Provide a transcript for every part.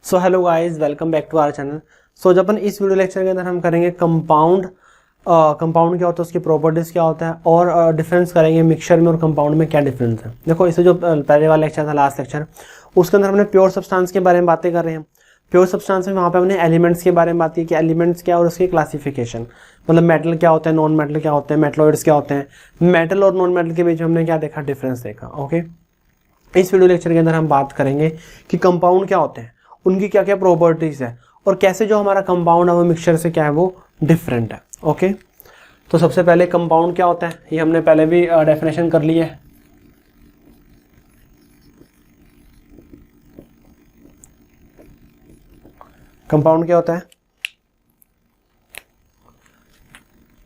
So hello guys, welcome back to our channel. So जब अपन इस वीडियो लेक्चर के अंदर हम करेंगे कंपाउंड क्या होता है, उसकी प्रॉपर्टीज़ क्या होता है और डिफरेंस करेंगे मिक्सचर में और कंपाउंड में क्या डिफरेंस है। देखो, इससे जो पहले वाला लेक्चर था, लास्ट लेक्चर, उसके अंदर हमने प्योर सब्सटेंस के बारे में बातें कर रहे हैं। प्योर सब्सटेंस में वहाँ पे हमने एलिमेंट्स के बारे में बात की कि एलिमेंट्स क्या और उसकी क्लासिफिकेशन, मतलब मेटल क्या होता है, नॉन मेटल क्या होते हैं, मेटलॉइड्स क्या होते हैं, मेटल और नॉन मेटल के बीच में हमने क्या देखा, डिफरेंस देखा। ओके, इस वीडियो लेक्चर के अंदर हम बात करेंगे कि कंपाउंड क्या होते हैं, उनकी क्या क्या प्रॉपर्टीज है और कैसे जो हमारा कंपाउंड है वो मिक्सचर से क्या है, वो डिफरेंट है। ओके, तो सबसे पहले कंपाउंड क्या होता है, ये हमने पहले भी डेफिनेशन कर ली है। कंपाउंड क्या होता है?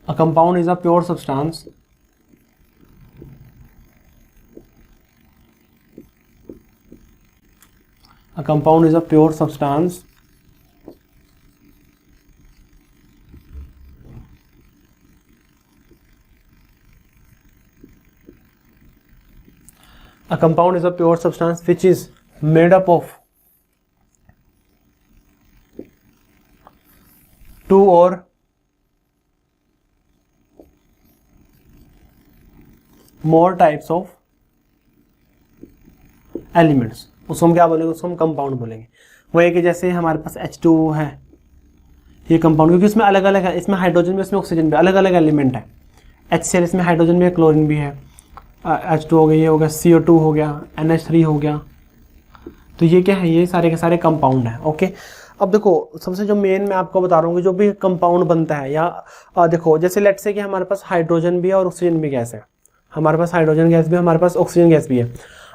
A compound is a pure substance A compound is a pure substance which is made up of two or more types of elements। उसको हम क्या बोलेंगे, उसको हम कंपाउंड बोलेंगे। वो है कि जैसे हमारे पास H2O है, ये कंपाउंड, क्योंकि इसमें अलग अलग है, इसमें हाइड्रोजन भी, इसमें ऑक्सीजन भी, अलग अलग एलिमेंट है। HCl, इसमें हाइड्रोजन भी है, क्लोरीन भी है। H2 हो गया, ये हो गया, CO2 हो गया, NH3 हो गया। तो ये क्या है, ये सारे के सारे कंपाउंड है। ओके, अब देखो, सबसे जो मेन मैं आपको बता रहा हूँ कि जो भी कंपाउंड बनता है, या देखो, जैसे लेट्स से कि हमारे पास हाइड्रोजन भी है और ऑक्सीजन भी गैस है, हमारे पास हाइड्रोजन गैस भी है, हमारे पास ऑक्सीजन गैस भी है।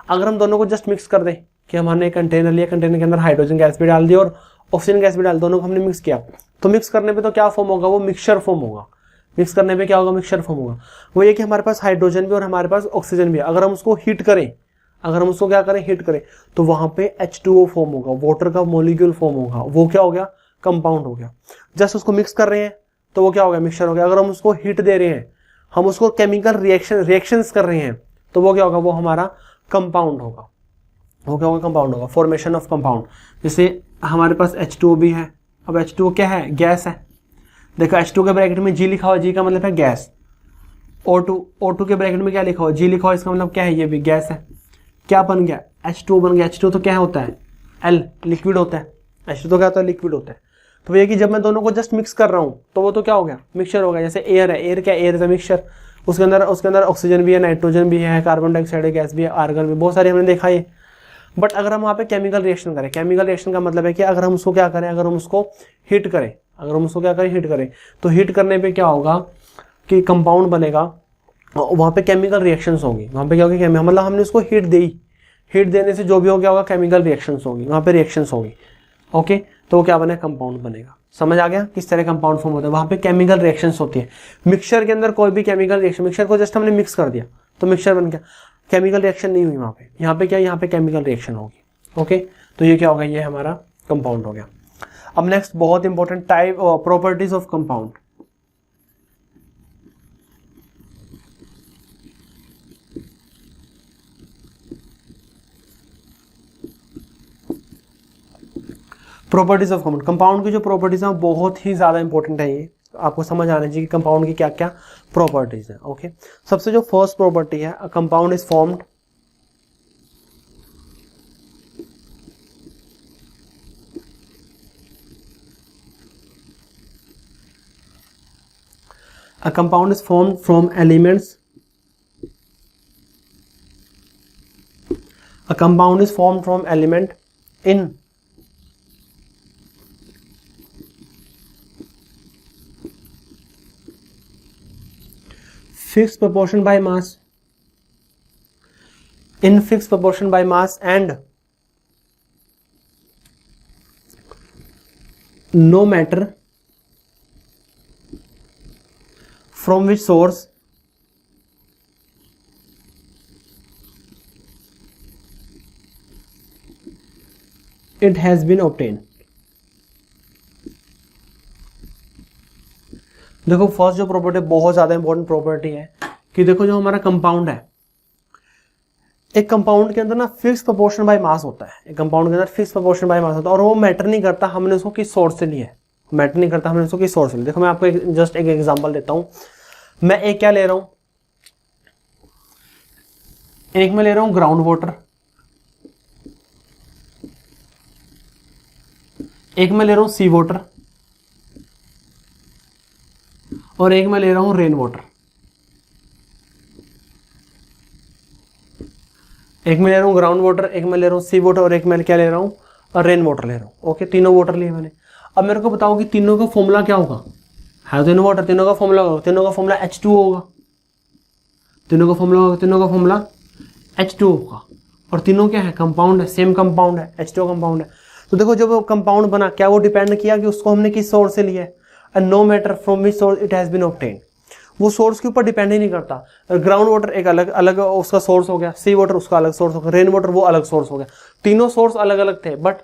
अगर हम दोनों को जस्ट मिक्स कर दें कि हमने एक कंटेनर लिया, कंटेनर के अंदर हाइड्रोजन गैस भी डाल दी और ऑक्सीजन गैस भी डाल, दोनों को हमने मिक्स किया, तो मिक्स करने पे तो क्या फॉर्म होगा, वो मिक्सचर फॉर्म होगा। मिक्स करने पे क्या होगा, मिक्सचर फॉर्म होगा। वो ये कि हमारे पास हाइड्रोजन भी और हमारे पास ऑक्सीजन भी है, अगर हम उसको हीट करें, अगर हम उसको क्या करें, हीट करें, तो वहां पे H2O फॉर्म होगा, वाटर का मॉलिक्यूल फॉर्म होगा, वो क्या हो गया, कंपाउंड हो गया। जस्ट उसको मिक्स कर रहे हैं तो वो क्या हो गया, मिक्सचर हो गया। अगर हम उसको हीट दे रहे हैं, हम उसको केमिकल रिएक्शंस कर रहे हैं, तो वो क्या होगा, वो हमारा कंपाउंड होगा। वो क्या होगा, कंपाउंड होगा। फॉर्मेशन ऑफ कंपाउंड, जैसे हमारे पास H2O भी है। अब H2O क्या है, गैस है। देखो, H2 के ब्रैकेट में G लिखा हुआ, G का मतलब है गैस। O2 के ब्रैकेट में क्या लिखा हुआ, G लिखा हुआ, इसका मतलब क्या है, ये भी गैस है। क्या बन गया, H2O बन गया। H2O तो क्या होता है, L, लिक्विड होता है। H2 तो क्या होता है, लिक्विड होता है। तो ये कि जब मैं दोनों को जस्ट मिक्स कर रहा हूँ तो वो तो क्या हो गया, मिक्सचर हो गया। जैसे एयर है, एयर क्या, एयर इज अ मिक्सचर। उसके अंदर ऑक्सीजन भी है, नाइट्रोजन भी है, कार्बन डाइऑक्साइड गैस भी है, आर्गन भी, बहुत सारे हमने देखा ये। बट अगर हम वहाँ पे केमिकल रिएक्शन करें, केमिकल रिएक्शन का मतलब है कि अगर हम उसको क्या करें, अगर हम उसको हीट करें, अगर हम उसको क्या करें, हीट करें, तो हीट करने पे क्या होगा कि कंपाउंड बनेगा। वहाँ पे केमिकल रिएक्शंस होंगी, वहाँ पे क्या होगी, मतलब हमने उसको हीट दी, हीट देने से जो भी हो गया होगा, केमिकल रिएक्शंस होगी, वहाँ पे रिएक्शंस होगी। ओके, तो वो क्या बने, कंपाउंड बनेगा। समझ आ गया किस तरह कंपाउंड फॉर्म होता है, वहाँ पे केमिकल रिएक्शंस होती है। मिक्सचर के अंदर कोई भी केमिकल रिएक्शन, मिक्सचर को जस्ट हमने मिक्स कर दिया तो मिक्सचर बन गया, केमिकल रिएक्शन नहीं हुई वहाँ पे। यहाँ पे क्या, यहाँ पे केमिकल रिएक्शन होगी। ओके, तो ये क्या होगा, ये हमारा कंपाउंड हो गया। अब नेक्स्ट बहुत important type properties of compound. Properties of compound, compound की जो प्रॉपर्टीज हैं बहुत ही ज्यादा इंपॉर्टेंट है। ये आपको समझ आना चाहिए कि कंपाउंड की क्या क्या प्रॉपर्टीज है। ओके, सबसे जो फर्स्ट प्रॉपर्टी है, compound is formed a compound is formed from elements, a compound is formed from element in fixed proportion by mass, in fixed proportion by mass and no matter from which source it has been obtained। देखो, first जो property बहुत ज्यादा important property है कि देखो, जो हमारा compound है, एक कंपाउंड के अंदर ना फिक्स प्रोपोर्शन बाय मास होता है, एक कंपाउंड के अंदर फिक्स प्रोपोर्शन बाय मास होता है, और वो मैटर नहीं करता हमने उसको किस सोर्स से लिया है, मैटर नहीं करता हमने उसको किस सोर्स से लिया। देखो मैं आपको जस्ट एक एग्जांपल देता हूं। मैं एक क्या ले रहा हूं, एक मैं ले रहा हूं ग्राउंड वाटर, एक मैं ले रहा हूं सी वाटर, और एक मैं ले रहा हूं रेन वाटर। एक मैं ले रहा हूं ग्राउंड वाटर, एक मैं ले रहा हूं सी वाटर, और एक मैं क्या ले रहा हूं, और रेन वाटर ले रहा हूं। ओके, तीनों वाटर लिए मैंने। अब मेरे को बताओ कि तीनों का फॉर्मूला क्या होगा, हाइड्रोजन वाटर, तीनों का फॉर्मूला होगा, तीनों का फॉर्मूला H2O होगा, तीनों का फॉर्मूला होगा, तीनों का फॉर्मूला H2O होगा, और तीनों क्या है, कंपाउंड है, सेम कंपाउंड है, H2O कंपाउंड है। तो देखो जब वो कंपाउंड बना, क्या वो डिपेंड किया कि उसको हमने किस सोर्स से लिया है, and no matter from which source it has been obtained, वो सोर्स के ऊपर डिपेंड ही नहीं करता। ग्राउंड वाटर एक अलग अलग उसका सोर्स हो गया, सी वाटर उसका अलग सोर्स हो गया, रेन वाटर वो अलग सोर्स हो गया, तीनों सोर्स अलग अलग थे, बट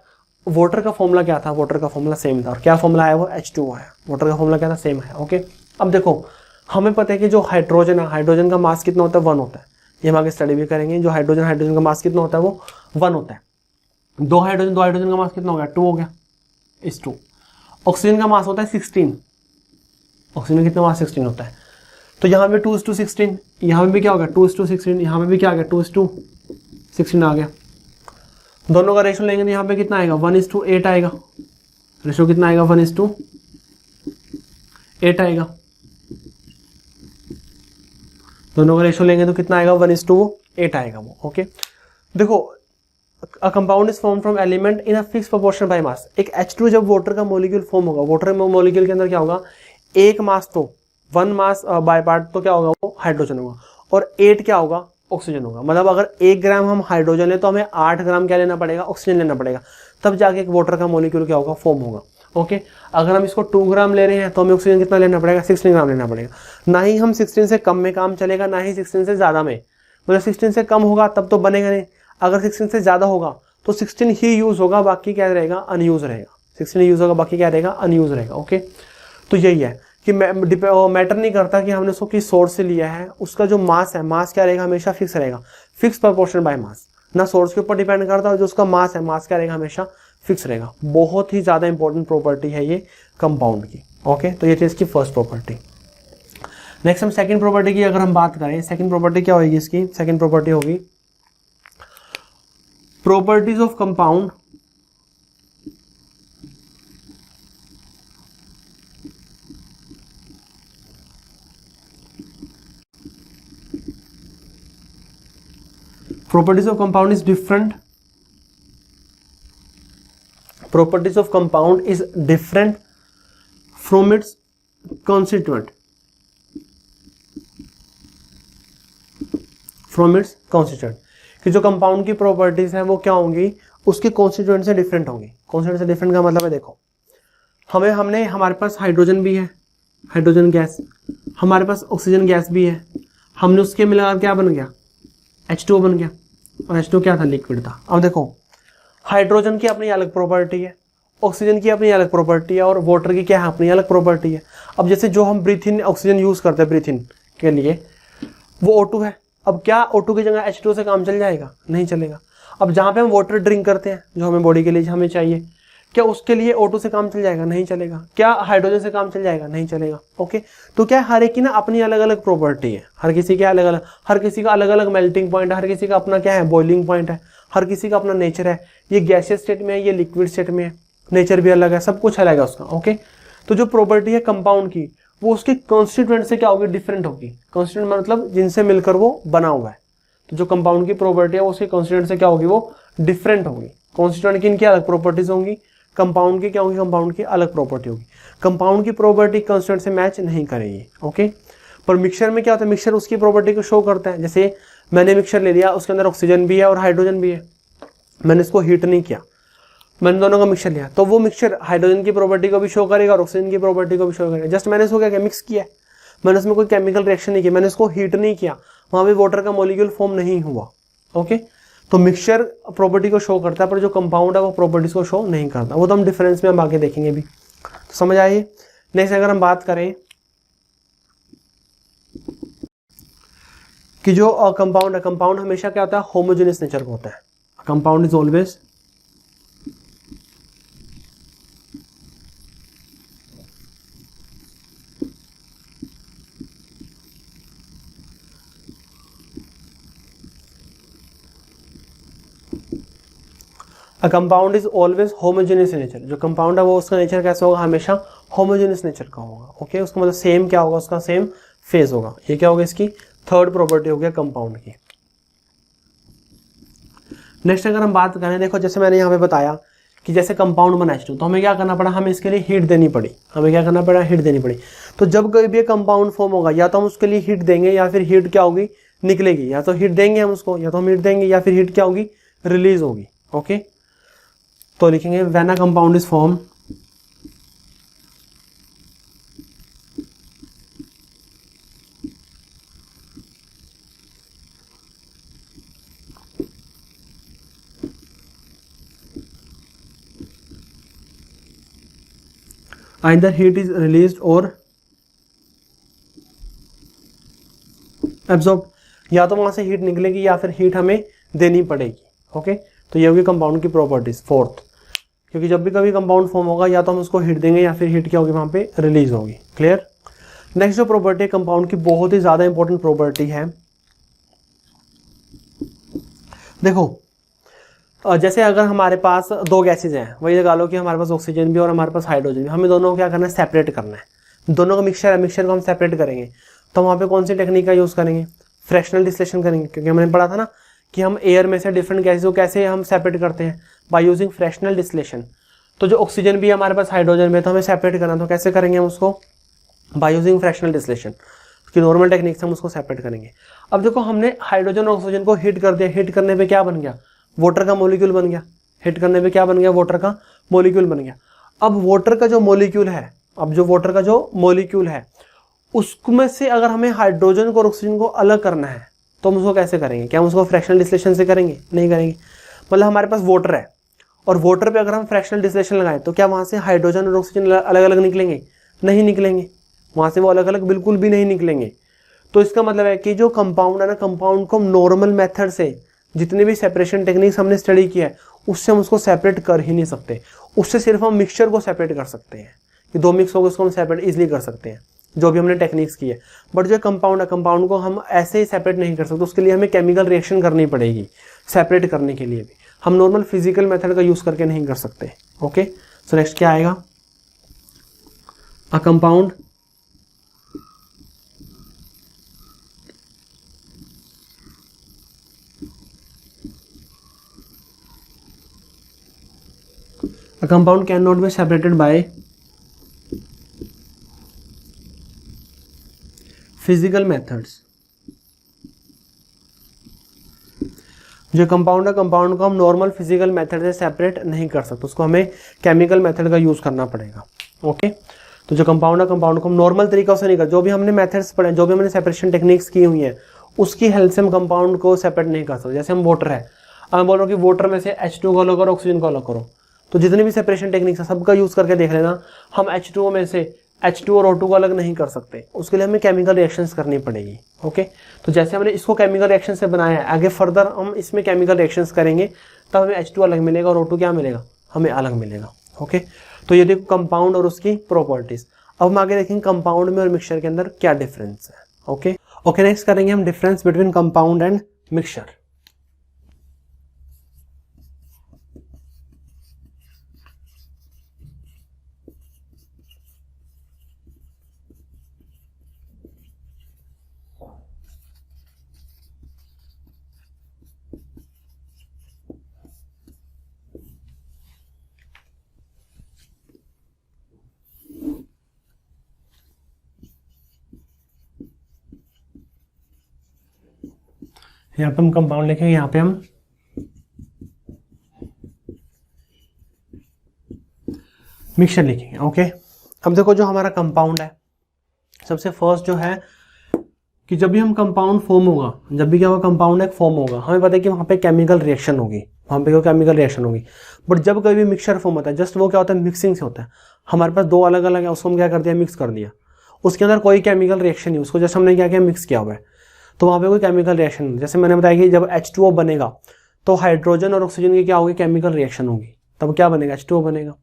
वाटर का फॉर्मूला क्या था, वाटर का फॉर्मूला सेम था। और क्या फॉर्मूला आया, वो H2O आया, वाटर का फॉर्मूला क्या था, सेम है। ओके, अब देखो हमें पता है कि जो हाइड्रोजन है, हाइड्रोजन का मास कितना होता है, 1 होता है, ये हम आगे स्टडी भी करेंगे। जो हाइड्रोजन का मास कितना होता है, वो 1 होता है। दो हाइड्रोजन का मास कितना हो गया, 2 हो गया, इस 2। ऑक्सीजन का मास होता है 16, ऑक्सीजन का कितना मास 16 होता है। तो यहाँ पे 2:16, यहाँ पे भी क्या हो गया 2:16, यहाँ पे भी क्या आ गया 2:16 आ गया। दोनों का रेशो लेंगे तो यहाँ पे कितना आएगा, 1:8 आएगा। रेशो कितना आएगा, 1:8 आएगा। दोनों का रेशो लेंगे तो कितना आएगा, 1:8 आएगा वो। ओके, देखो a compound is form from element in a fix proportion by mass. एक H2 जब वाटर का मॉलिक्यूल फॉर्म होगा, वाटर मॉलिक्यूल के अंदर क्या होगा, एक मास तो 1 मास बाय पार्ट तो क्या होगा, वो हाइड्रोजन होगा, और 8 क्या होगा, ऑक्सीजन होगा। मतलब अगर 1 ग्राम हम हाइड्रोजन ले तो हमें 8 ग्राम क्या लेना पड़ेगा, ऑक्सीजन लेना पड़ेगा, तब जाके एक वाटर का मॉलिक्यूल क्या होगा, फॉर्म होगा। ओके, अगर हम इसको 2 ग्राम ले रहे हैं तो हमें ऑक्सीजन कितना लेना पड़ेगा, 16 ग्राम लेना पड़ेगा। ना ही हम 16 से कम में काम चलेगा, ना ही 16 से ज़्यादा में, मतलब 16 से कम होगा तब तो बनेगा नहीं, अगर 16 से ज़्यादा होगा तो 16 ही यूज़ होगा, बाकी क्या रहेगा, अनयूज रहेगा। 16 यूज़ होगा, बाकी क्या रहेगा, अनयूज रहेगा। ओके, तो यही है कि मैटर नहीं करता कि हमने उसको किस सोर्स से लिया है, उसका जो मास है, मास क्या रहेगा, हमेशा फिक्स रहेगा, फिक्स प्रोपोर्शन बाय मास। ना सोर्स के ऊपर डिपेंड करता है, जो उसका मास है, मास क्या रहेगा, हमेशा फिक्स रहेगा। बहुत ही ज़्यादा इंपॉर्टेंट प्रॉपर्टी है ये कंपाउंड की। ओके, तो ये थी इसकी फर्स्ट प्रॉपर्टी। नेक्स्ट हम सेकंड प्रॉपर्टी की अगर हम बात करें, सेकंड प्रॉपर्टी क्या होगी इसकी, सेकंड प्रॉपर्टी होगी properties of compound properties of compound is different, properties of compound is different from its constituent, from its constituent, कि जो कंपाउंड की प्रॉपर्टीज है वो क्या होंगी, उसके कॉन्स्टिट्यूएंट से डिफरेंट होंगी। कॉन्स्टिट्यूएंट से डिफरेंट का मतलब है, देखो हमारे पास हाइड्रोजन भी है, हाइड्रोजन गैस, हमारे पास ऑक्सीजन गैस भी है, हमने उसके मिलाकर क्या बन गया, H2O बन गया, और H2O क्या था, लिक्विड था। अब देखो हाइड्रोजन की अपनी अलग प्रॉपर्टी है, ऑक्सीजन की अपनी अलग प्रॉपर्टी है, और वाटर की क्या है, अपनी अलग प्रॉपर्टी है। अब जैसे जो हम ब्रीथ इन ऑक्सीजन यूज करते हैं ब्रीथ इन के लिए, वो O2 है। अब क्या O2 की जगह H2O से काम चल जाएगा, नहीं चलेगा। अब जहाँ पे हम वाटर ड्रिंक करते हैं, जो हमें बॉडी के लिए हमें चाहिए, क्या उसके लिए O2 से काम चल जाएगा, नहीं चलेगा। क्या हाइड्रोजन से काम चल जाएगा, नहीं चलेगा। ओके, तो क्या हर एक की ना अपनी अलग अलग प्रॉपर्टी है, हर किसी के अलग अलग, हर किसी का अलग अलग मेल्टिंग पॉइंट है, हर किसी का अपना क्या है, बॉइलिंग पॉइंट है, हर किसी का अपना नेचर है। ये गैसियस स्टेट में है, ये लिक्विड स्टेट में है, नेचर भी अलग है, सब कुछ अलग है उसका। ओके, तो जो प्रॉपर्टी है कंपाउंड की, वो उसके कॉन्स्टिट्यूएंट से क्या होगी, डिफरेंट होगी। कॉन्स्टिट्यूएंट मतलब जिनसे मिलकर वो बना हुआ है। तो जो कंपाउंड की प्रॉपर्टी है वो उसके कॉन्स्टिट्यूएंट से क्या होगी, वो डिफरेंट होगी। कॉन्स्टिट्यूएंट की इनकी अलग प्रॉपर्टीज होंगी, कंपाउंड की क्या होगी, कंपाउंड की अलग प्रॉपर्टी होगी। कंपाउंड की प्रॉपर्टी कॉन्स्टिट्यूएंट से मैच नहीं करेगी। ओके, पर मिक्सचर में क्या होता है, मिक्सचर उसकी प्रॉपर्टी को शो करता है। जैसे मैंने मिक्सचर ले लिया, उसके अंदर ऑक्सीजन भी है और हाइड्रोजन भी है, मैंने इसको हीट नहीं किया, मैंने दोनों का मिक्सचर लिया, तो वो मिक्सचर हाइड्रोजन की प्रॉपर्टी को भी शो करेगा और ऑक्सीजन की प्रॉपर्टी को भी शो करेगा। जस्ट मैंने इसको क्या मिक्स किया, मैंने उसमें कोई केमिकल रिएक्शन नहीं किया, मैंने इसको हीट नहीं किया, वहां पे वाटर का मॉलिक्यूल फॉर्म नहीं हुआ। ओके, तो मिक्सचर प्रॉपर्टी को शो करता है, पर जो कंपाउंड है वो प्रॉपर्टीज को शो नहीं करता। वो तो हम डिफरेंस में हम आगे देखेंगे भी, तो समझ आइए। नेक्स्ट अगर हम बात करें कि जो कंपाउंड है, कंपाउंड हमेशा क्या होता है, होमोजेनियस नेचर का होता है। Compound is always compound is always homogeneous nature. जो कंपाउंड है वो उसका नेचर कैसा होगा, हमेशा होमोजेनियस नेचर का होगा। ओके, उसका मतलब सेम क्या होगा, उसका सेम फेज होगा। ये क्या होगा, इसकी थर्ड प्रॉपर्टी हो गया कंपाउंड की। नेक्स्ट अगर हम बात करें, देखो जैसे मैंने यहाँ पे बताया कि जैसे कंपाउंड बना H2, तो हमें क्या करना पड़ा, हमें इसके लिए हीट देनी पड़ी। हमें क्या करना पड़ा, हीट देनी पड़ी। तो जब कोई भी कंपाउंड फॉर्म होगा, या तो हम उसके लिए हीट देंगे या फिर हीट क्या होगी, निकलेगी। या तो हीट देंगे हम उसको, या तो हम हीट देंगे, या फिर हीट क्या होगी, रिलीज होगी। ओके, तो लिखेंगे when a compound is form, either heat is released or absorbed, या तो वहां से हीट निकलेगी या फिर हीट हमें देनी पड़ेगी। ओके, तो ये होगी कंपाउंड की प्रॉपर्टीज फोर्थ। क्योंकि जब भी कभी कंपाउंड फॉर्म होगा, या तो हम उसको हीट देंगे या फिर हीट क्या होगी वहां पे रिलीज होगी। क्लियर। नेक्स्ट जो प्रॉपर्टी कंपाउंड की बहुत ही ज्यादा इंपॉर्टेंट प्रॉपर्टी है, देखो जैसे अगर हमारे पास दो गैसेज हैं, वही लगा लो कि हमारे पास ऑक्सीजन भी और हमारे पास हाइड्रोजन भी, हमें दोनों को क्या करना है, सेपरेट करना है। दोनों का मिक्सचर है, मिक्सचर को हम सेपरेट करेंगे, तो वहाँ पे कौन सी टेक्निक का यूज़ करेंगे, फ्रैक्शनल डिस्टिलेशन करेंगे। क्योंकि हमने पढ़ा था ना कि हम एयर में से डिफरेंट गैसेज को कैसे हम सेपरेट करते हैं, बाय यूजिंग फ्रैक्शनल डिस्टिलेशन। तो जो ऑक्सीजन भी हमारे पास हाइड्रोजन में, तो हमें सेपरेट करना, तो कैसे करेंगे हम उसको, बाय यूजिंग फ्रैक्शनल डिस्टिलेशन की नॉर्मल टेक्निक से हम उसको सेपरेट करेंगे। अब देखो हमने हाइड्रोजन और ऑक्सीजन को हीट कर दिया, हीट करने पे क्या बन गया, वाटर का मॉलिक्यूल बन गया। हीट करने पे क्या बन गया, वाटर का मॉलिक्यूल बन गया। अब वाटर का जो मॉलिक्यूल है, उसमें से अगर हमें हाइड्रोजन को और ऑक्सीजन को अलग करना है, तो हम उसको कैसे करेंगे, क्या हम उसको फ्रैक्शनल डिस्टिलेशन से करेंगे, नहीं करेंगे। मतलब हमारे पास वाटर है और वाटर पे अगर हम फ्रैक्शनल डिस्टिलेशन लगाएं, तो क्या वहां से हाइड्रोजन और ऑक्सीजन अलग अलग निकलेंगे, नहीं निकलेंगे। वहां से वो अलग अलग बिल्कुल भी नहीं निकलेंगे। तो इसका मतलब है कि जो कंपाउंड है ना, कंपाउंड को हम नॉर्मल मेथड से, जितने भी सेपरेशन टेक्निक्स हमने स्टडी किया है, उससे हम उसको सेपरेट कर ही नहीं सकते। उससे सिर्फ हम मिक्सचर को सेपरेट कर सकते हैं कि दो मिक्स हो गए, उसको हम सेपरेट इजीली कर सकते हैं, जो भी हमने टेक्निक्स की है। बट जो कंपाउंड है, कंपाउंड को हम ऐसे ही सेपरेट नहीं कर सकते, उसके लिए हमें केमिकल रिएक्शन करनी पड़ेगी सेपरेट करने के लिए भी। हम नॉर्मल फिजिकल मेथड का यूज करके नहीं कर सकते। ओके, सो नेक्स्ट क्या आएगा, a compound A compound cannot be separated by physical methods। जो कंपाउंड है, कंपाउंड को हम नॉर्मल फिजिकल मेथड से सेपरेट नहीं कर सकते, उसको हमें केमिकल मेथड का यूज करना पड़ेगा। ओके, तो जो कंपाउंड है, कंपाउंड को हम नॉर्मल तरीका से नहीं कर, जो भी हमने मेथड्स पढ़े, जो भी हमने सेपरेशन टेक्निक्स की हुई है, उसकी हेल्प से हम कंपाउंड को सेपरेट नहीं कर सकते। जैसे हम वाटर है, अब मैं बोल रहा हूँ कि वाटर में से H2 को अलग करो, ऑक्सीजन को अलग करो, तो जितने भी सेपरेशन टेक्निक्स है सबका यूज करके देख लेना। हम H2O में से H2 और O2 को अलग नहीं कर सकते, उसके लिए हमें केमिकल रिएक्शंस करनी पड़ेगी। ओके, तो जैसे हमने इसको केमिकल रिएक्शन से बनाया है, आगे फर्दर हम इसमें केमिकल रिएक्शंस करेंगे, तब हमें H2 अलग मिलेगा और O2 क्या मिलेगा, हमें अलग मिलेगा। ओके, तो ये देखो कंपाउंड और उसकी प्रॉपर्टीज। अब हम आगे देखेंगे कंपाउंड में और मिक्सचर के अंदर क्या डिफरेंस है। ओके, नेक्स्ट करेंगे हम difference between compound and mixture. यहाँ पे हम कंपाउंड लिखेंगे, यहाँ पे हम मिक्सचर लिखेंगे। ओके, अब देखो जो हमारा कंपाउंड है, सबसे फर्स्ट जो है कि जब भी हम कंपाउंड फॉर्म होगा, जब भी क्या होगा, कंपाउंड एक फॉर्म होगा, हमें पता है कि वहाँ पे केमिकल रिएक्शन होगी, बट जब कभी भी मिक्सचर फॉर्म होता है, जस्ट वो क्या होता है, मिक्सिंग से होता है। हमारे पास दो अलग अलग है, उसको हम क्या कर दिया, मिक्स कर दिया, उसके अंदर कोई केमिकल रिएक्शन नहीं, उसको जस्ट हमने क्या किया, मिक्स किया हुआ है। तो वहाँ पे कोई केमिकल रिएक्शन, जैसे मैंने बताया कि जब H2O बनेगा तो हाइड्रोजन और ऑक्सीजन की क्या होगी, केमिकल रिएक्शन होगी, तब क्या बनेगा, H2O बनेगा।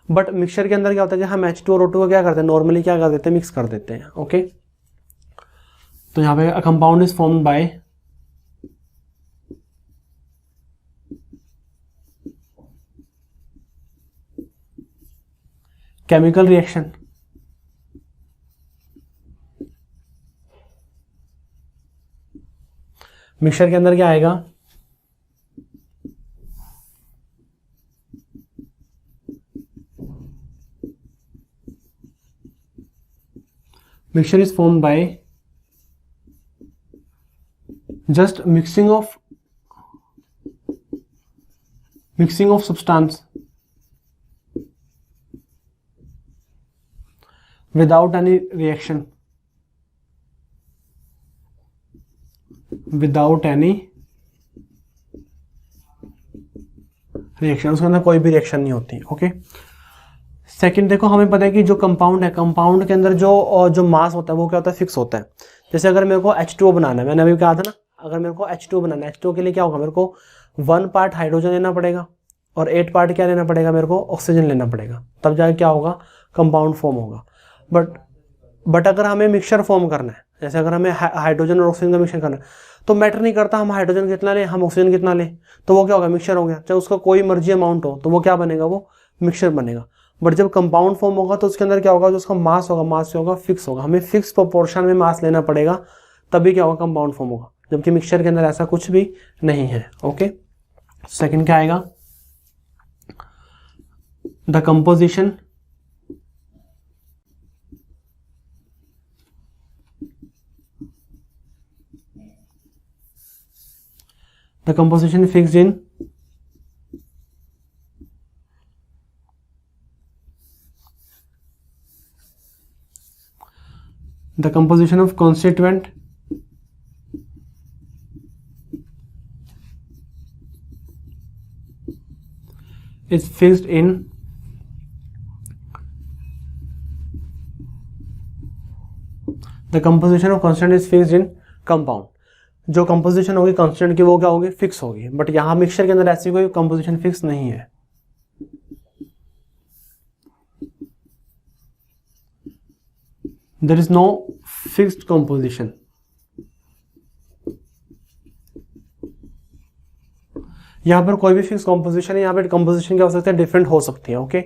बट मिक्सचर के अंदर क्या होता है कि हम H2 और O2 को क्या करते हैं, नॉर्मली क्या कर देते हैं, मिक्स कर देते हैं। ओके, तो यहाँ पे compound is formed by chemical reaction. Mixture के अंदर क्या आएगा, mixture is formed by just mixing of substance without any reaction, उसके अंदर कोई भी रिएक्शन नहीं होती। ओके, सेकंड देखो, हमें पता है कि जो कंपाउंड है, कंपाउंड के अंदर जो मास होता है वो क्या होता है, फिक्स होता है। जैसे अगर मेरे को H2O बनाना है, मैंने अभी कहा था ना, अगर मेरे को H2O बनाना है, H2O के लिए क्या होगा, मेरे को 1 पार्ट हाइड्रोजन लेना पड़ेगा और 8 पार्ट क्या लेना पड़ेगा, मेरे को ऑक्सीजन लेना पड़ेगा, तब जाके क्या होगा, कंपाउंड फॉर्म होगा। बट अगर हमें मिक्सचर फॉर्म करना है, जैसे अगर हमें हाइड्रोजन और ऑक्सीजन का मिक्सचर करना है, तो मैटर नहीं करता हम हाइड्रोजन कितना लें, हम ऑक्सीजन कितना लें, तो वो क्या होगा, मिक्सचर हो गया। चाहे उसका कोई मर्जी अमाउंट हो तो वो क्या बनेगा, वो मिक्सचर बनेगा। बट जब कंपाउंड फॉर्म होगा तो उसके अंदर क्या होगा, जो उसका मास होगा, मास से होगा फिक्स होगा, हमें फिक्स प्रोपोर्शन में मास लेना पड़ेगा, तभी क्या होगा, कंपाउंड फॉर्म होगा। जबकि मिक्सचर के अंदर ऐसा कुछ भी नहीं है। ओके, सेकंड क्या आएगा, the composition fixed in the composition of constituent is fixed in compound। जो कंपोजिशन होगी कांस्टेंट की वो क्या होगी, फिक्स होगी। बट यहाँ मिक्सचर के अंदर ऐसी कोई कंपोजिशन फिक्स नहीं है। There is no fixed composition। यहाँ पर कोई भी फिक्स कंपोजिशन है, यहाँ पर कंपोजिशन क्या हो सकता है, डिफरेंट हो सकती है। ओके,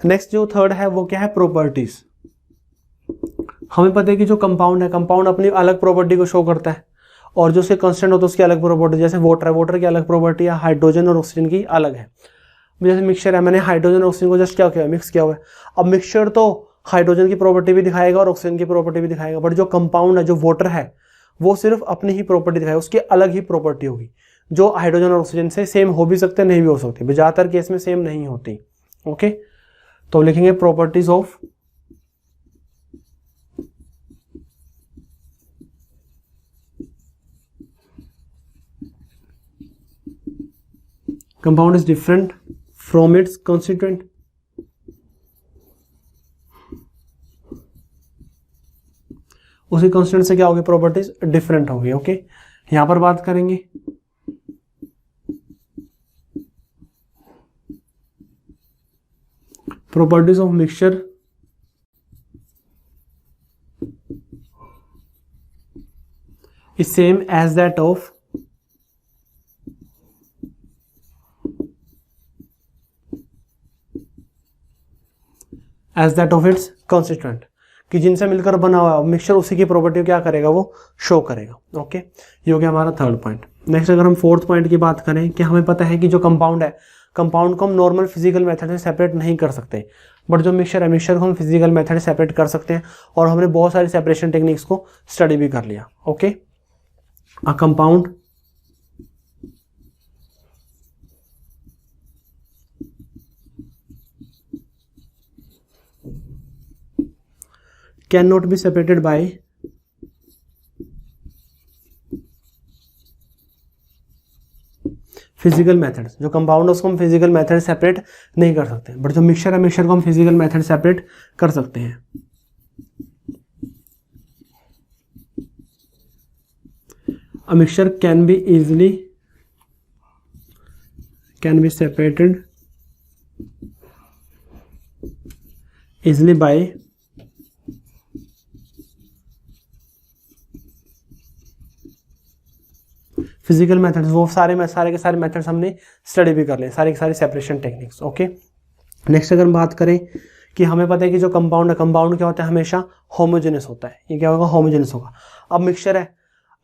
नेक्स्ट जो थर्ड है वो क्या है, प्रॉपर्टीज। हमें पता है कि जो कंपाउंड है, कंपाउंड अपनी अलग प्रॉपर्टी को शो करता है, और जो उसके कांस्टेंट होता है उसकी अलग प्रॉपर्टी। जैसे वाटर है, वाटर की अलग प्रॉपर्टी है, हाइड्रोजन और ऑक्सीजन की अलग है। जैसे मिक्सचर है, मैंने हाइड्रोजन और ऑक्सीजन को जस्ट क्या किया, मिक्स किया हुआ है। अब मिक्सचर तो हाइड्रोजन की प्रॉपर्टी भी दिखाएगा और ऑक्सीजन की प्रॉपर्टी भी दिखाएगा, बट जो कंपाउंड है, जो वाटर है, वो सिर्फ अपनी ही प्रॉपर्टी दिखाएगा, उसकी अलग ही प्रॉपर्टी होगी, जो हाइड्रोजन और ऑक्सीजन से सेम हो भी सकते हैं, नहीं भी हो सकती, ज्यादातर केस में सेम नहीं होती। ओके, तो लिखेंगे properties of compound is different from its constituent। उसी कांस्टेंट से क्या होगी, प्रॉपर्टीज डिफरेंट होगी। ओके, यहां पर बात करेंगे properties of mixture is same as that of its constituent, कि जिनसे मिलकर बना हुआ मिक्सचर उसी की प्रॉपर्टी क्या करेगा, वो शो करेगा। ओके, ये हो गया हमारा थर्ड पॉइंट। नेक्स्ट अगर हम फोर्थ पॉइंट की बात करें, कि हमें पता है कि जो कंपाउंड है, कंपाउंड को हम नॉर्मल फिजिकल मेथड से सेपरेट नहीं कर सकते, बट जो मिक्सचर है, मिक्सचर को हम फिजिकल मेथड से सेपरेट कर सकते हैं, और हमने बहुत सारी सेपरेशन टेक्निक्स को स्टडी भी कर लिया। Okay, a compound can not be separated by physical methods. जो कंपाउंड है उसको हम फिजिकल मेथड सेपरेट नहीं कर सकते, बट जो मिक्सचर है, मिक्सचर को हम फिजिकल मेथड सेपरेट कर सकते हैं। A mixture can be separated easily by physical methods. वो सारे के सारे मेथड्स हमने स्टडी भी कर लिए, सारी की सारी सेपरेशन टेक्निक्स। ओके, नेक्स्ट अगर हम बात करें कि हमें पता है कि जो कंपाउंड है, कंपाउंड क्या होता है, हमेशा होमोजेनस होता है। ये क्या होगा, होमोजेनस होगा। अब मिक्सचर है,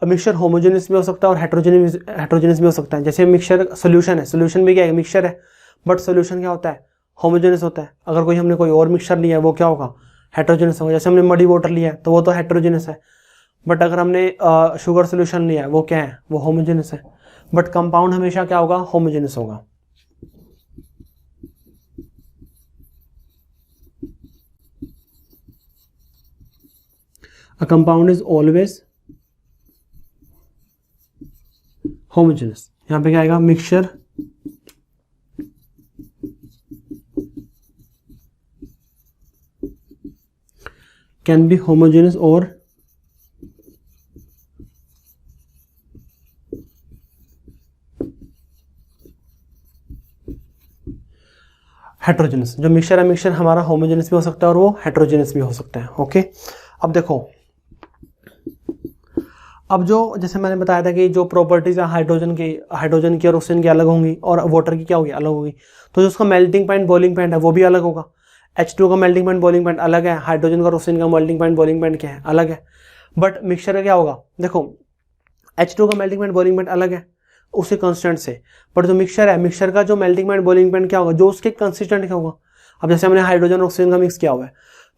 अब मिक्सचर होमोजेनस भी हो सकता है और हेट्रोजेनस भी हो सकता है। जैसे मिक्सचर सोल्यूशन है, सोल्यूशन भी क्या है, मिक्सचर है, बट सोल्यूशन क्या होता है, होमोजेनस होता है। अगर कोई हमने कोई और मिक्सचर लिया है वो क्या होगा, हेट्रोजेनस होगा। जैसे हमने मडी वाटर लिया है तो वो तो हेट्रोजेनस है, बट अगर हमने शुगर सोल्यूशन लिया है वो क्या है, वो होमोजेनस है। बट कंपाउंड हमेशा क्या होगा, होमोजेनस होगा। A compound is always homogeneous। यहां पे क्या आएगा, मिक्सचर कैन बी होमोजेनस और हेट्रोजेनस। जो मिक्सचर है, मिक्सचर हमारा होमोजेनस भी हो सकता है और वो हेट्रोजेनस भी हो सकता है। ओके, अब देखो, अब जो जैसे मैंने बताया था कि जो प्रॉपर्टीज है हाइड्रोजन की और ऑक्सीजन की अलग होंगी और वाटर की क्या होगी, अलग होगी। तो जो उसका मेल्टिंग पॉइंट, बॉइलिंग पॉइंट है वो भी अलग होगा। H2 का मेल्टिंग पॉइंट, बॉइलिंग पॉइंट अलग है, हाइड्रोजन का और ऑक्सीजन का मेल्टिंग पॉइंट, बॉइलिंग पॉइंट क्या है, अलग है। बट मिक्सचर का क्या होगा, देखो H2 का मेल्टिंग पॉइंट, बॉइलिंग पॉइंट अलग है उसके कांस्टेंट से, बट जो मिक्सचर है, मिक्सचर का जो मेल्टिंग पॉइंट, बॉइलिंग पॉइंट क्या होगा, जो उसके कंसिस्टेंट क्या होगा। अब जैसे हमने हाइड्रोजन और ऑक्सीजन का मिक्स किया हुआ है,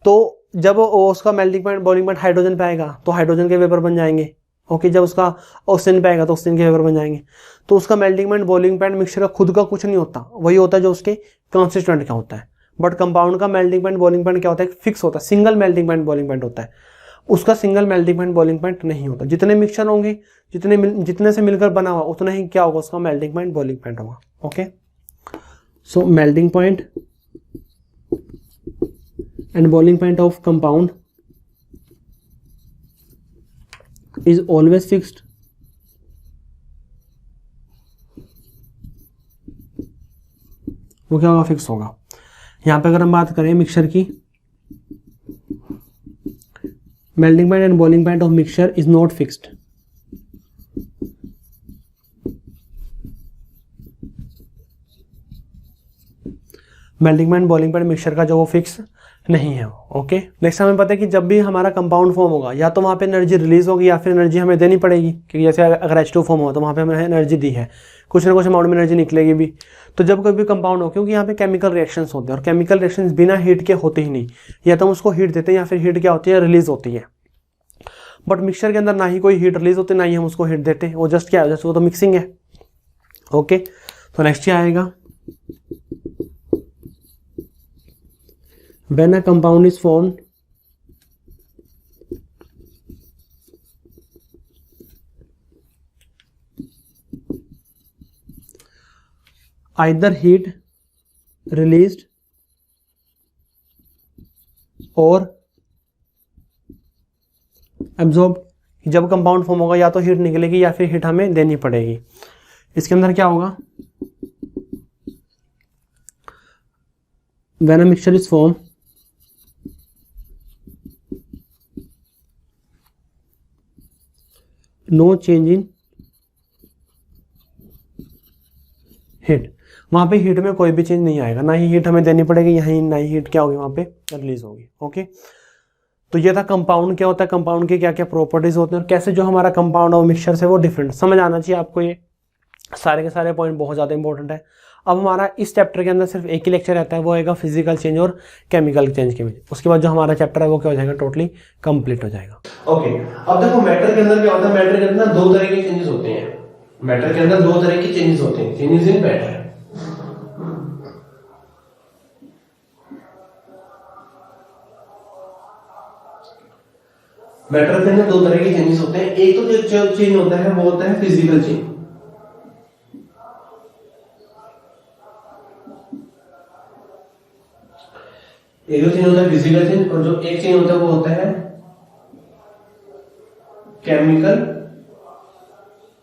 तो जब उसका melting point, boiling point hydrogen पे आएगा तो हाइड्रोजन के वेपर बन जाएंगे। ओके, जब उसका ऑक्सीजन पे आएगा तो ऑक्सीजन के वेपर बन जाएंगे। तो उसका melting point, boiling point mixture का खुद का कुछ नहीं होता, वही होता है जो उसके कंसिस्टेंट क्या होता है। बट कंपाउंड का मेल्टिंग पॉइंट, बॉइलिंग पॉइंट क्या होता है, फिक्स होता है, single melting point, boiling point होता है। उसका single melting point, boiling point नहीं होता। जितने मिक्सचर होंगे, जितने से मिलकर बना हुआ, उतना ही क्या होगा, उसका मेल्टिंग पॉइंट, बॉइलिंग पॉइंट होगा। Okay, so melting point and boiling point of compound is always fixed वो क्या होगा, फिक्स होगा। यहां पे अगर हम बात करें मिक्सचर की, melting point and boiling point of mixture is not fixed. Melting point, boiling point mixture का जो वो फिक्स नहीं है। ओके, नेक्स्ट हमें पता है कि जब भी हमारा कंपाउंड फॉर्म होगा, या तो वहाँ पे एनर्जी रिलीज होगी या फिर एनर्जी हमें देनी पड़ेगी, क्योंकि जैसे अगर H2 फॉर्म हो तो वहाँ पे हमें एनर्जी दी है, कुछ ना कुछ अमाउंट में एनर्जी निकलेगी भी। तो जब कोई भी कंपाउंड हो, क्योंकि यहाँ पे केमिकल रिएक्शंस होते हैं और केमिकल रिएक्शंस बिना हीट के होते ही नहीं, या तो हम उसको हीट देते हैं या फिर हीट क्या होती है, रिलीज होती है। बट मिक्सचर के अंदर ना ही कोई हीट रिलीज होती, ना ही हम उसको हीट देते, वो जस्ट क्या है, जस्ट वो तो मिक्सिंग है। ओके, तो नेक्स्ट क्या आएगा, when a compound is formed either heat released or absorbed। जब कंपाउंड फॉर्म होगा या तो हीट निकलेगी या फिर हीट हमें देनी पड़ेगी। इसके अंदर क्या होगा, when a mixture is formed no change in heat, वहां पे हीट में कोई भी चेंज नहीं आएगा, ना ही हीट हमें देनी पड़ेगी, यहीं ना ही हीट क्या होगी वहां पे रिलीज होगी। ओके, तो ये था कंपाउंड क्या होता है, कंपाउंड के क्या क्या प्रॉपर्टीज होते हैं और कैसे जो हमारा कंपाउंड और मिक्सचर से वो डिफरेंट समझ आना चाहिए आपको। ये सारे के सारे पॉइंट बहुत ज़्यादा इंपॉर्टेंट है। अब हमारा इस चैप्टर के अंदर सिर्फ एक ही लेक्चर रहता है, वो आएगा फिजिकल चेंज और केमिकल चेंज के बीच। उसके बाद जो हमारा चैप्टर है वो क्या हो जाएगा, टोटली कंप्लीट हो जाएगा। ओके, अब देखो मैटर के अंदर क्या होता है, मैटर के अंदर दो तरह के चेंजेस होते हैं। मैटर के अंदर दो तरह के चेंजेस होते हैं, चेंजेस इन मैटर। मैटर के अंदर दो तरह के चेंजेस होते हैं। एक तो जो चेंज होता है वो होता है फिजिकल चेंज। एक जो चेंज होता है फिजिकल चेंज, और जो एक चेंज होता है वो होता है केमिकल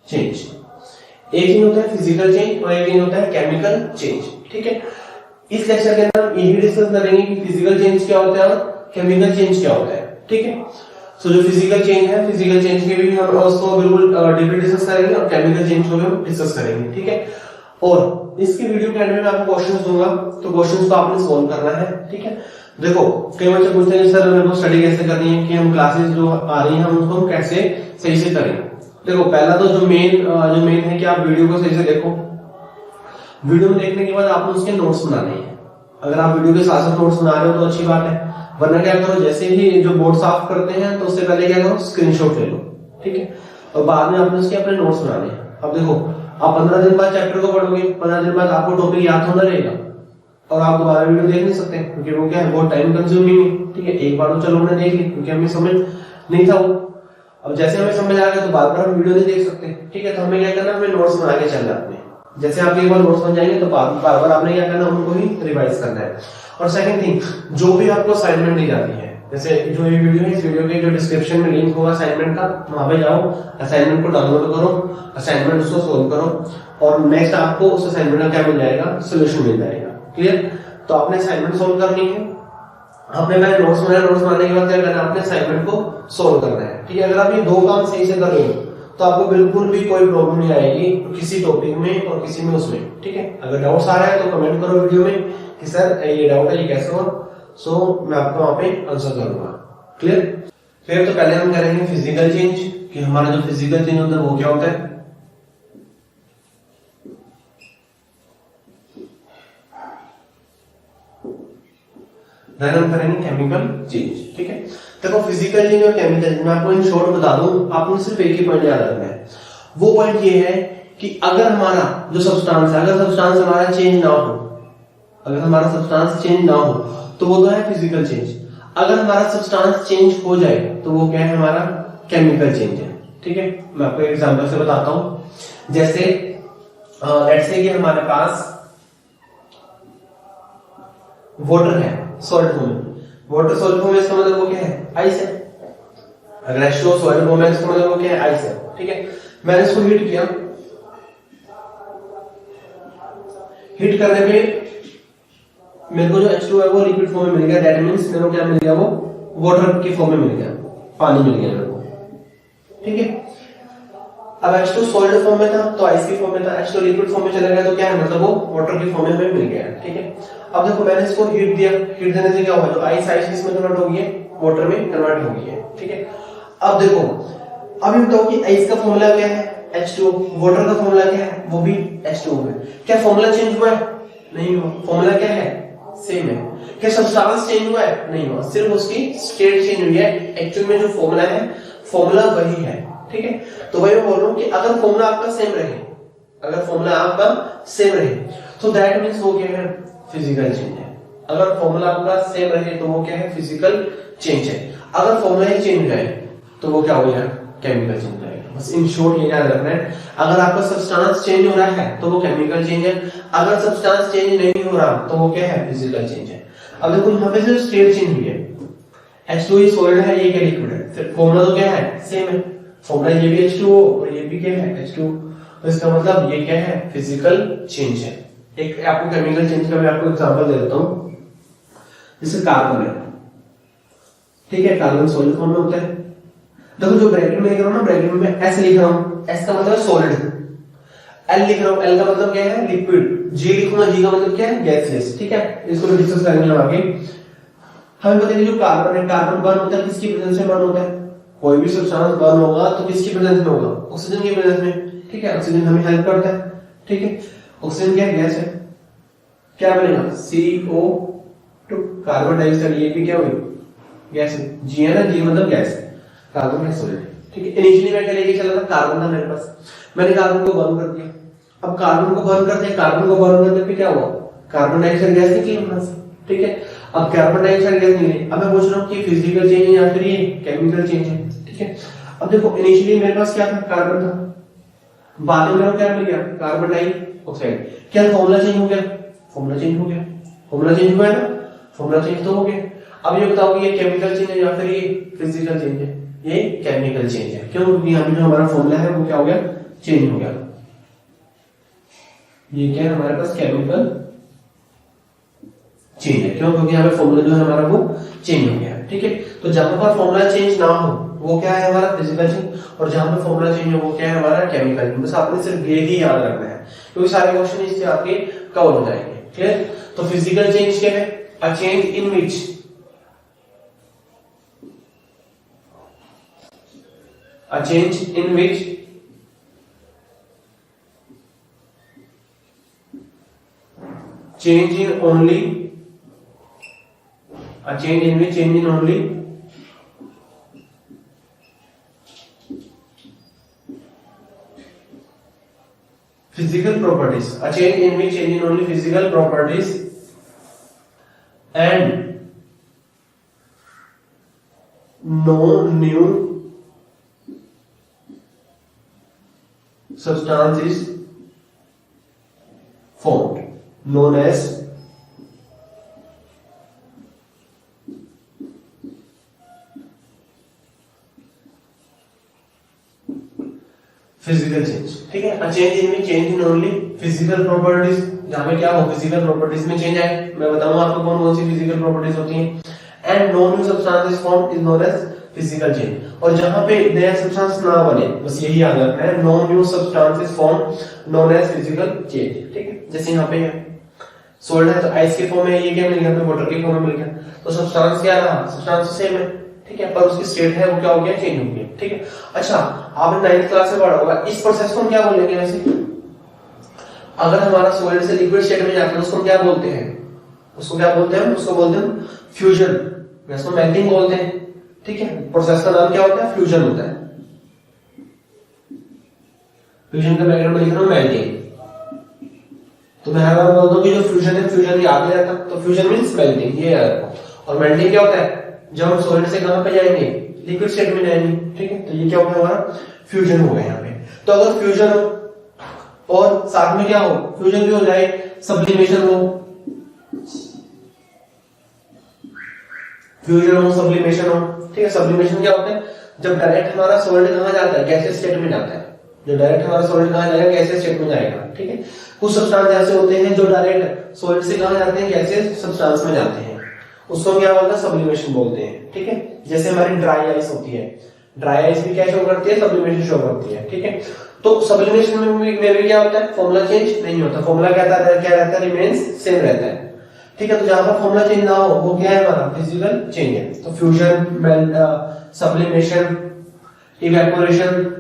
चेंज। एक चेंज होता है फिजिकल चेंज और एक चेंज होता है केमिकल चेंज। ठीक है, इस लेक्चर के अंदर हम यही डिस्कस करेंगे कि फिजिकल चेंज क्या होता है और केमिकल चेंज क्या होता है। ठीक है, सो जो फिजिकल चेंज है, फिजिकल चेंज के भी हम उसको बिल्कुल डीपली डिस्कस करेंगे और केमिकल चेंज को भी हम डिस्कस करेंगे। ठीक है, और इसके वीडियो के एंड में मैं आपको क्वेश्चंस दूंगा, तो क्वेश्चंस को आपने सॉल्व करना है। ठीक है, देखो कई बच्चे पूछते हैं सर मेरे को स्टडी कैसे करनी है, कि हम क्लासेस जो आ रही हैं हम उसको हम कैसे सही से करें। देखो पहला तो जो मेन है कि आप वीडियो को सही से देखो। वीडियो में देखने के बाद आपको उसके नोट्स बनाने हैं। अगर आप वीडियो के साथ साथ नोट्स बना रहे हो तो अच्छी बात है, वरना क्या करो जैसे ही जो बोर्ड साफ करते हैं तो उससे पहले क्या करो स्क्रीनशॉट ले लो। ठीक है, और बाद में आपने उसके अपने नोट्स बनाने हैं। अब देखो आप 15 दिन बाद चैप्टर को पढ़ोगे, 15 दिन बाद आपको टॉपिक याद होना रहेगा और आप दोबारा वीडियो देख नहीं सकते क्योंकि वो क्या है बहुत टाइम कंज्यूमिंग है। ठीक है, एक बार तो चलो हमने देख ली क्योंकि हमें समझ नहीं था वो, अब जैसे हमें समझ आ गया तो बार बार हम वीडियो नहीं देख सकते। ठीक है, तो हमें क्या करना, हमें नोट्स बना के चलना अपने। जैसे आप एक बार नोट्स बन जाएंगे तो बार बार आपने क्या करना, उनको ही रिवाइज करना है। और सेकंड थिंग, जो भी आपको असाइनमेंट दी जाती है, जैसे जो ये वीडियो है, इस वीडियो के जो डिस्क्रिप्शन में लिंक होगा असाइनमेंट का, वहां पे जाओ, असाइनमेंट को डाउनलोड करो, असाइनमेंट उसको सोल्व करो और नेक्स्ट आपको उस असाइनमेंट का क्या मिल जाएगा, सोल्यूशन मिल जाएगा। क्लियर, तो आपने असाइनमेंट सोल्व करनी है, आपने पहले नोट्स बनाए, नोट्स बनाने के बाद क्या करना है, आपने असाइनमेंट को सोल्व करना है। ठीक है, अगर आप ये दो काम सही से कर रहे हो तो आपको बिल्कुल भी कोई प्रॉब्लम नहीं आएगी किसी टॉपिक में और किसी में उसमें। ठीक है, अगर डाउट्स आ रहा है तो कमेंट करो वीडियो में कि सर ये डाउट है, ये कैसे हुआ, सो मैं आपको वहां पे आंसर करूंगा। क्लियर, फिर तो पहले हम करेंगे फिजिकल चेंज, कि हमारा जो फिजिकल चेंज होता है वो क्या होता है। देन हम करेंगे केमिकल चेंज। ठीक है, देखो फिजिकल चेंज और केमिकल चेंज मैं आपको इन शॉर्ट बता दूं, आपको सिर्फ एक ही पॉइंट याद रखना है। वो पॉइंट ये है कि अगर हमारा जो सब्सटेंस है, अगर सब्सटेंस हमारा चेंज ना हो, अगर हमारा सब्सटेंस चेंज ना हो तो वो तो है फिजिकल चेंज। अगर हमारा सब्सटेंस चेंज हो जाए तो वो क्या है, हमारा केमिकल चेंज है। ठीक है, मैं आपको एक एग्जांपल से बताता हूं। जैसे लेट्स से कि हमारे पास वाटर है सॉलिड फॉर्म में, वाटर सॉलिड फॉर्म में, इसका मतलब वो क्या है, आइस है। अगर H2O सॉलिड फॉर्म में, इसका मतलब वो क्या है, आइस है। ठीक है, मैंने इसको हीट किया, हीट करने पे मेरे को जो H2O है वो लिक्विड फॉर्म में मिल गया, दैट मींस मेरे को क्या मिल गया, वो वाटर के फॉर्म में मिल गया, पानी मिल गया मेरे को। ठीक है, अब H2 सॉलिड फॉर्म में था तो आइस के फॉर्म में था, H2 लिक्विड फॉर्म में चला गया तो क्या है, मतलब वो वाटर के फॉर्म में हमें मिल गया। ठीक है, अब देखो मैंने इसको हीट दिया, हीट देने से क्या हुआ, जो आइस किसमें कन्वर्ट हो गई है, वाटर में कन्वर्ट हो गई है। ठीक है, अब देखो अब ये बताओ कि आइस का फॉर्मूला क्या है, H2O, वाटर का फॉर्मूला क्या है, वो भी H2O है। क्या फॉर्मूला चेंज हुआ है, नहीं हुआ, फॉर्मूला क्या है, सेम है। क्या सब्सटेंस चेंज हुआ है, नहीं हुआ, सिर्फ उसकी स्टेट चेंज हुई है। एक्चुअल में जो फॉर्मूला है, फॉर्मूला वही है। ठीक है, तो वही मैं बोल रहा हूं कि अगर फॉर्मूला आपका सेम रहे, अगर फॉर्मूला आपका सेम रहे तो दैट मींस वो क्या है, फिजिकल चेंज है। अगर फॉर्मूला आपका सेम रहे तो वो क्या है, फिजिकल चेंज है। अगर फॉर्मूला ही चेंज है तो वो क्या हो गया, केमिकल चेंज है। बस इन शॉर्ट ये याद रखना है, अगर आपका सब्सटेंस चेंज हो रहा है तो वो केमिकल चेंज है, अगर सब्सटेंस चेंज नहीं हो रहा तो वो क्या है, फिजिकल चेंज है। अब देखो यहाँ पे जो स्टेट चेंज हुई है, H2 ये सॉलिड है, ये क्या लिक्विड है, फिर फॉर्मूला तो क्या है, सेम है, फॉर्मूला ये भी H2O और ये भी क्या है, H2O, तो इसका मतलब ये क्या है, फिजिकल चेंज है। एक आपको केमिकल चेंज का मैं आपको एग्जांपल दे देता हूं, जैसे कार्बन है। ठीक है, कार्बन सॉलिड फॉर्म में होता है। देखो जो ब्रैकेट में लिख रहा हूं ना, ब्रैकेट में S लिख रहा हूं, S का मतलब सॉलिड, L लिख रहा हूं, L का मतलब क्या है, लिक्विड, G लिखूंगा, G का मतलब क्या है, गैसियस। ठीक है, इसको भी डिस्कस करेंगे हम आगे। हमें पता है जो कार्बन है, कार्बन बर्न होता है, किसकी प्रेजेंस में बर्न होता है, कोई भी सब्सटेंस बर्न होगा तो किसकी प्रेजेंस में होगा, ऑक्सीजन की प्रेजेंस में। ठीक है, ऑक्सीजन हमें हेल्प करता है। ठीक है, ऑक्सीजन क्या गैस है, क्या बनेगा, CO2, कार्बन डाइऑक्साइड, ये भी क्या हुई, गैस है, G है ना, G मतलब गैस है, कार्बन है सॉलिड। ठीक है, इनिशियली मैं क्या लेके चला था, कार्बन था मेरे पास, मैंने कार्बन को बर्न कर दिया। अब कार्बन को बर्न करते, कार्बन को बर्न करने पे क्या हुआ, कार्बन डाइऑक्साइड गैस निकली हमारे से। ठीक है, अब कार्बन डाइऑक्साइड गैस निकली, अब मैं पूछ रहा हूँ कि फिजिकल चेंज है या फिर ये केमिकल चेंज है। ठीक है, अब देखो इनिशियली मेरे पास क्या था, कार्बन था, बाद में मेरे को क्या मिल गया, कार्बन डाइऑक्साइड। क्या फॉर्मूला चेंज हो गया, फॉर्मूला चेंज हो गया, फॉर्मूला चेंज हुआ है ना, फॉर्मूला चेंज तो हो गया। अब ये बताओ कि ये केमिकल चेंज है या फिर ये फिजिकल चेंज है, ये केमिकल चेंज है। क्यों, क्योंकि यहाँ पे जो हमारा फॉर्मूला है वो क्या हो गया, चेंज हो गया। ये क्या है हमारे पास केमिकल चेंज है, क्यों? क्योंकि यहाँ पे फॉर्मूला जो है हमारा वो चेंज हो गया है, ठीक है। तो जहां पर फॉर्मूला चेंज ना हो वो क्या है हमारा फिजिकल चेंज, और जहां पर फॉर्मूला चेंज हो वो क्या है हमारा केमिकल चेंज। बस आपने सिर्फ ये ही याद रखना है, क्योंकि सारे क्वेश्चन इससे आपके कवर हो जाएंगे। क्लियर? तो फिजिकल चेंज क्या है? A change in which a change in which change in only a change in which change in only physical properties, a change in which change in only physical properties and no new substance is formed, known as physical change. ठीक है, a change in change in only physical properties, जहां पे क्या हो physical properties में change आए। मैं बताऊंगा आपको कौन कौन सी फिजिकल प्रॉपर्टीज होती हैं। And no new substance is formed is known as physical change. और जहां पे नया सब्सटेंस ना बने, बस यही याद रखना है, no new substance is formed known as physical change. ठीक है, जैसे यहाँ पे है सोल्ड है तो आइस के फॉर्म में, ये क्या मिल गया, वाटर के फॉर्म में मिल गया, तो सब्सटेंस क्या रहा, सब्सटेंस सेम है। ठीक है, पर उसकी स्टेट है वो क्या हो गया, चेंज हो गया। ठीक है, अच्छा आपने 9th क्लास में पढ़ा होगा, इस प्रोसेस को हम क्या बोलेंगे वैसे, अगर हमारा सॉलिड से लिक्विड स्टेट में जाता है उसको हम क्या बोलते हैं, उसको क्या बोलते हैं, उसको बोलते हैं फ्यूजन, वैसे मेल्टिंग बोलते हैं। ठीक है, प्रोसेस का नाम क्या होता है, फ्यूजन होता है। फ्यूजन का बैकग्राउंड में लिख रहा हूं मेल्टिंग, तो मैं हर बार बोलता हूं कि जो फ्यूजन है, फ्यूजन याद नहीं रहता, तो फ्यूजन मींस मेल्टिंग, ये याद रखो। और मेल्टिंग क्या होता है, जब हम सॉलिड से कहां पे जाएंगे, लिक्विड स्टेट में जाएंगे। ठीक है, तो ये क्या होगा हमारा फ्यूजन हो गया यहाँ पे। तो अगर फ्यूजन हो और साथ में क्या हो, फ्यूजन भी हो जाए, सब्लिमेशन हो, फ्यूजन हो सब्लिमेशन हो। ठीक है, सब्लिमेशन क्या होता है, जब डायरेक्ट हमारा सॉलिड कहां जाता है, गैसियस स्टेट में जाता है। जो डायरेक्ट हमारा सॉलिड कहां जाएगा, गैसियस स्टेट में जाएगा। ठीक है, कुछ सब्सटेंस ऐसे होते हैं जो डायरेक्ट सॉलिड से कहां जाते हैं, गैसियस सब्सटेंस में जाते हैं, उसको क्या बोलते हैं, सब्लिमेशन बोलते हैं। ठीक है, जैसे हमारी ड्राई आइस होती है, ड्राई आइस भी क्या शो करती है, सब्लिमेशन शो करती है। ठीक है, तो सब्लिमेशन में भी क्या होता है, फॉर्मूला चेंज नहीं होता, फॉर्मूला क्या रहता है, रिमेन्स सेम रहता है। ठीक है, तो जहां पर फॉर्मूला चेंज ना हो वो क्या है हमारा फिजिकल चेंज है। तो फ्यूजन, सब्लिमेशन, इवेपोरेशन,